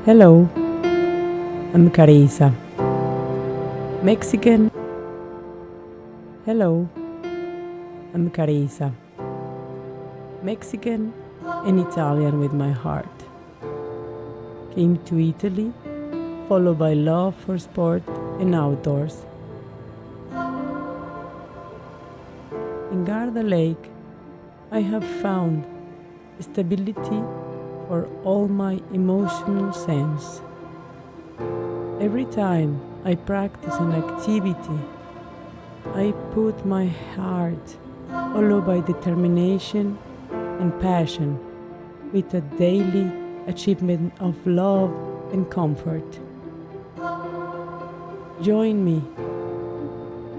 Hello, I'm Carissa. Mexican. Hello, I'm Carissa. Mexican and Italian with my heart. Came to Italy, followed by love for sport and outdoors. In Garda Lake, I have found stability for all my emotional sense. Every time I practice an activity, I put my heart, followed by determination and passion, with a daily achievement of love and comfort. Join me.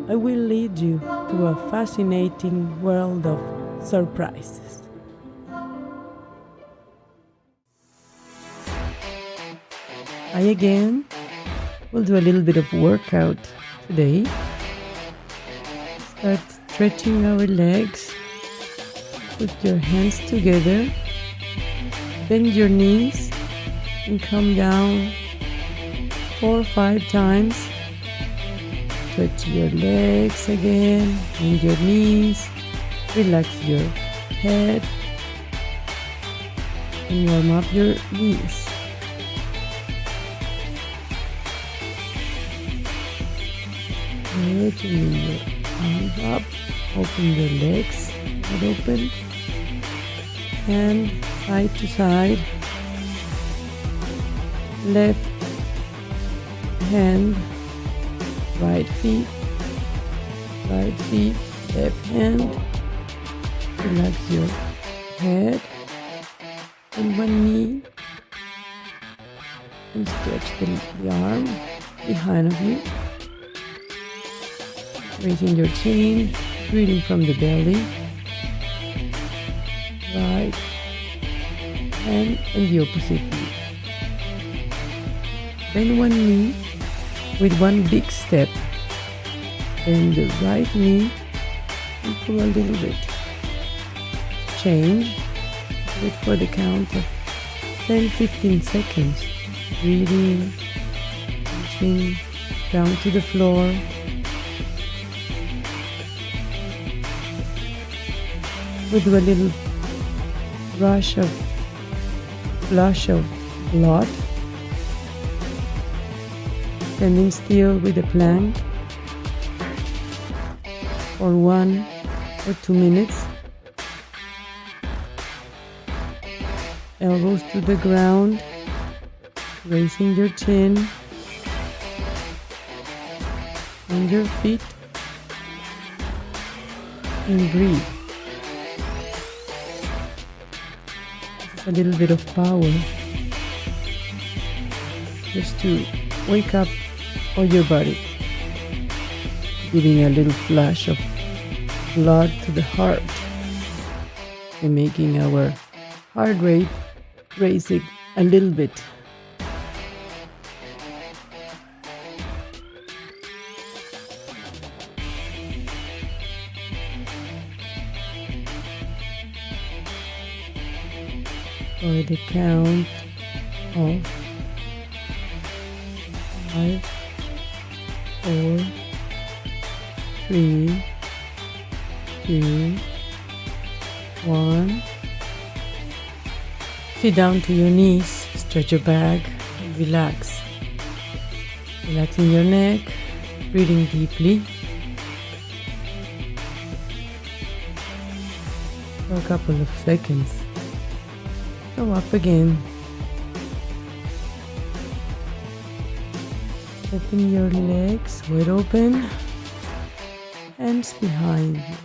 I will lead you to a fascinating world of surprises. I again will do a little bit of workout today. Start stretching our legs. Put your hands together. Bend your knees and come down 4 or 5 times. Stretch your legs again, bend your knees, relax your head, and warm up your knees. Good, and your arms up, open your legs, head open, hand side to side, left hand, right feet, left hand. Relax your head and one knee, and stretch the arm behind of you. Raising your chin, breathing from the belly. Right hand and the opposite knee. Bend one knee with one big step. Bend the right knee and pull a little bit. Change. Wait for the count of 10-15 seconds. Breathing, reaching down to the floor. With a little flush of blood. Standing still with a plank for 1 or 2 minutes. Elbows to the ground, raising your chin and your feet, and breathe. A little bit of power just to wake up all your body, giving a little flash of blood to the heart and making our heart rate raising a little bit. For the count of 5, 4, 3, 2, 1. Sit down to your knees, stretch your back, and relax. Relaxing your neck, breathing deeply. For a couple of seconds. Go up again. Open your legs wide open. Hands behind your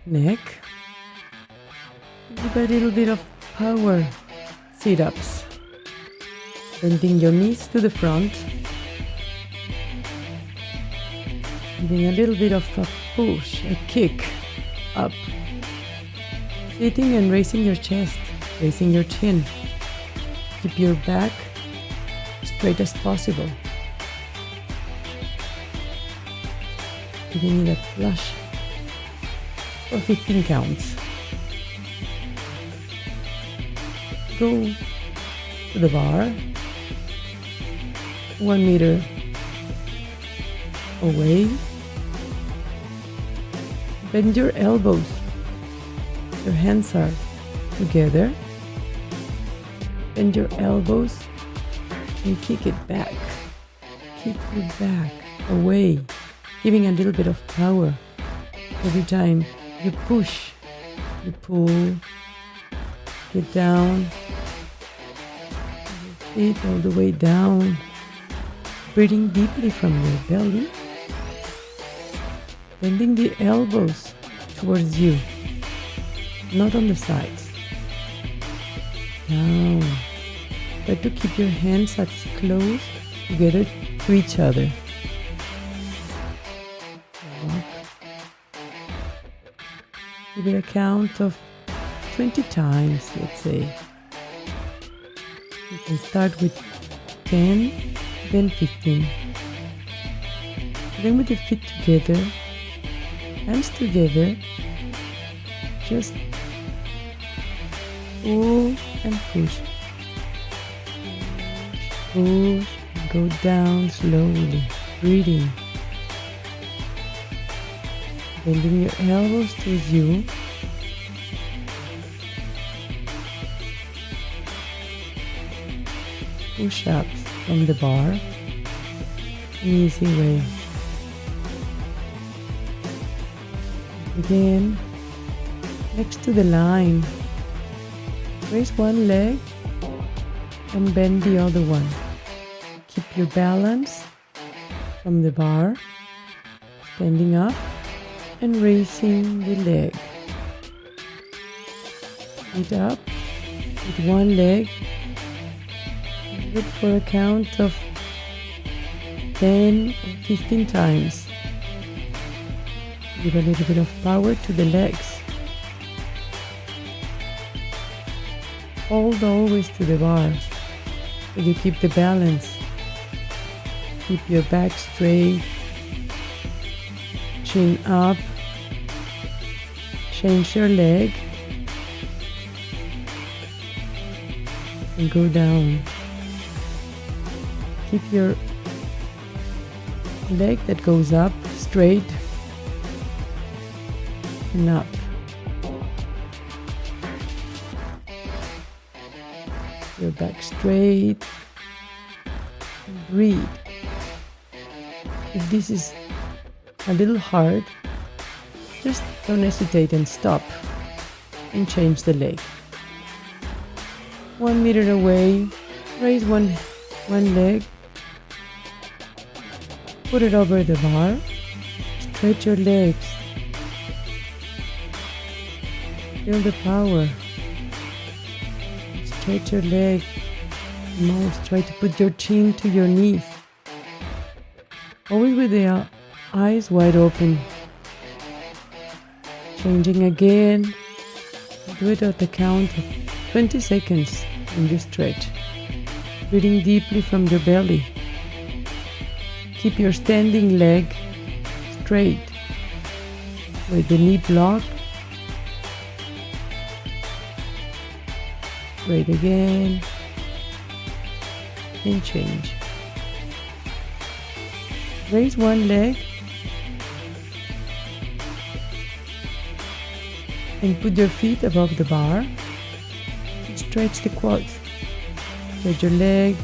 neck. Give a little bit of power sit-ups. Bending your knees to the front. Giving a little bit of a push, a kick up. Sitting and raising your chest. Raising your chin. Keep your back straight as possible. Giving it a flush for 15 counts. Go to the bar, 1 meter away. Bend your elbows. Your hands are together. Bend your elbows and kick it back. Kick it back, away, giving a little bit of power. Every time you push, you pull, get down, feet all the way down, breathing deeply from your belly, bending the elbows towards you, not on the sides. Down. Try to keep your hands as close together to each other. Walk. Give it a count of 20 times, let's say. You can start with 10, then 15. Then with your feet together, hands together, just pull and push. Push and go down slowly, breathing. Bending your elbows towards you. Push-ups from the bar, an easy way. Again, next to the line, raise one leg and bend the other one. Keep your balance from the bar, standing up and raising the leg. Feet up with one leg. Good for a count of 10 or 15 times. Give a little bit of power to the legs. Hold always to the bar so you keep the balance. Keep your back straight, chin up, change your leg and go down. Keep your leg that goes up straight and up. Your back straight. Breathe. If this is a little hard, just don't hesitate and stop and change the leg. 1 meter away, raise one leg. Put it over the bar. Stretch your legs. Feel the power. Stretch your leg. Most try to put your chin to your knees. Always with the eyes wide open. Changing again. Do it at the count of 20 seconds when you stretch. Breathing deeply from your belly. Keep your standing leg straight with the knee blocked. Straight again and change. Raise one leg and put your feet above the bar. Stretch the quads. Stretch your leg.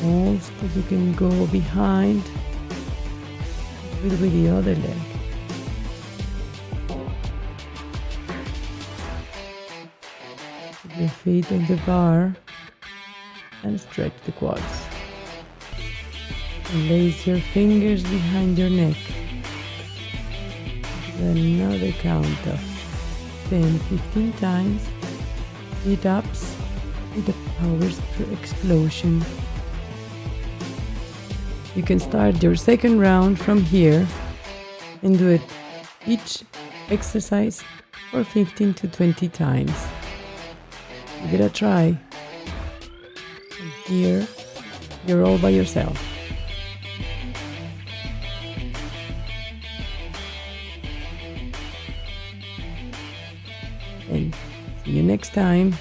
Most that you can go behind with the other leg. Put your feet on the bar and stretch the quads. And place your fingers behind your neck. Another count of 10-15 times. Sit-ups with the power explosion. You can start your second round from here and do it each exercise for 15 to 20 times. Give it a try. And here, you're all by yourself. And see you next time.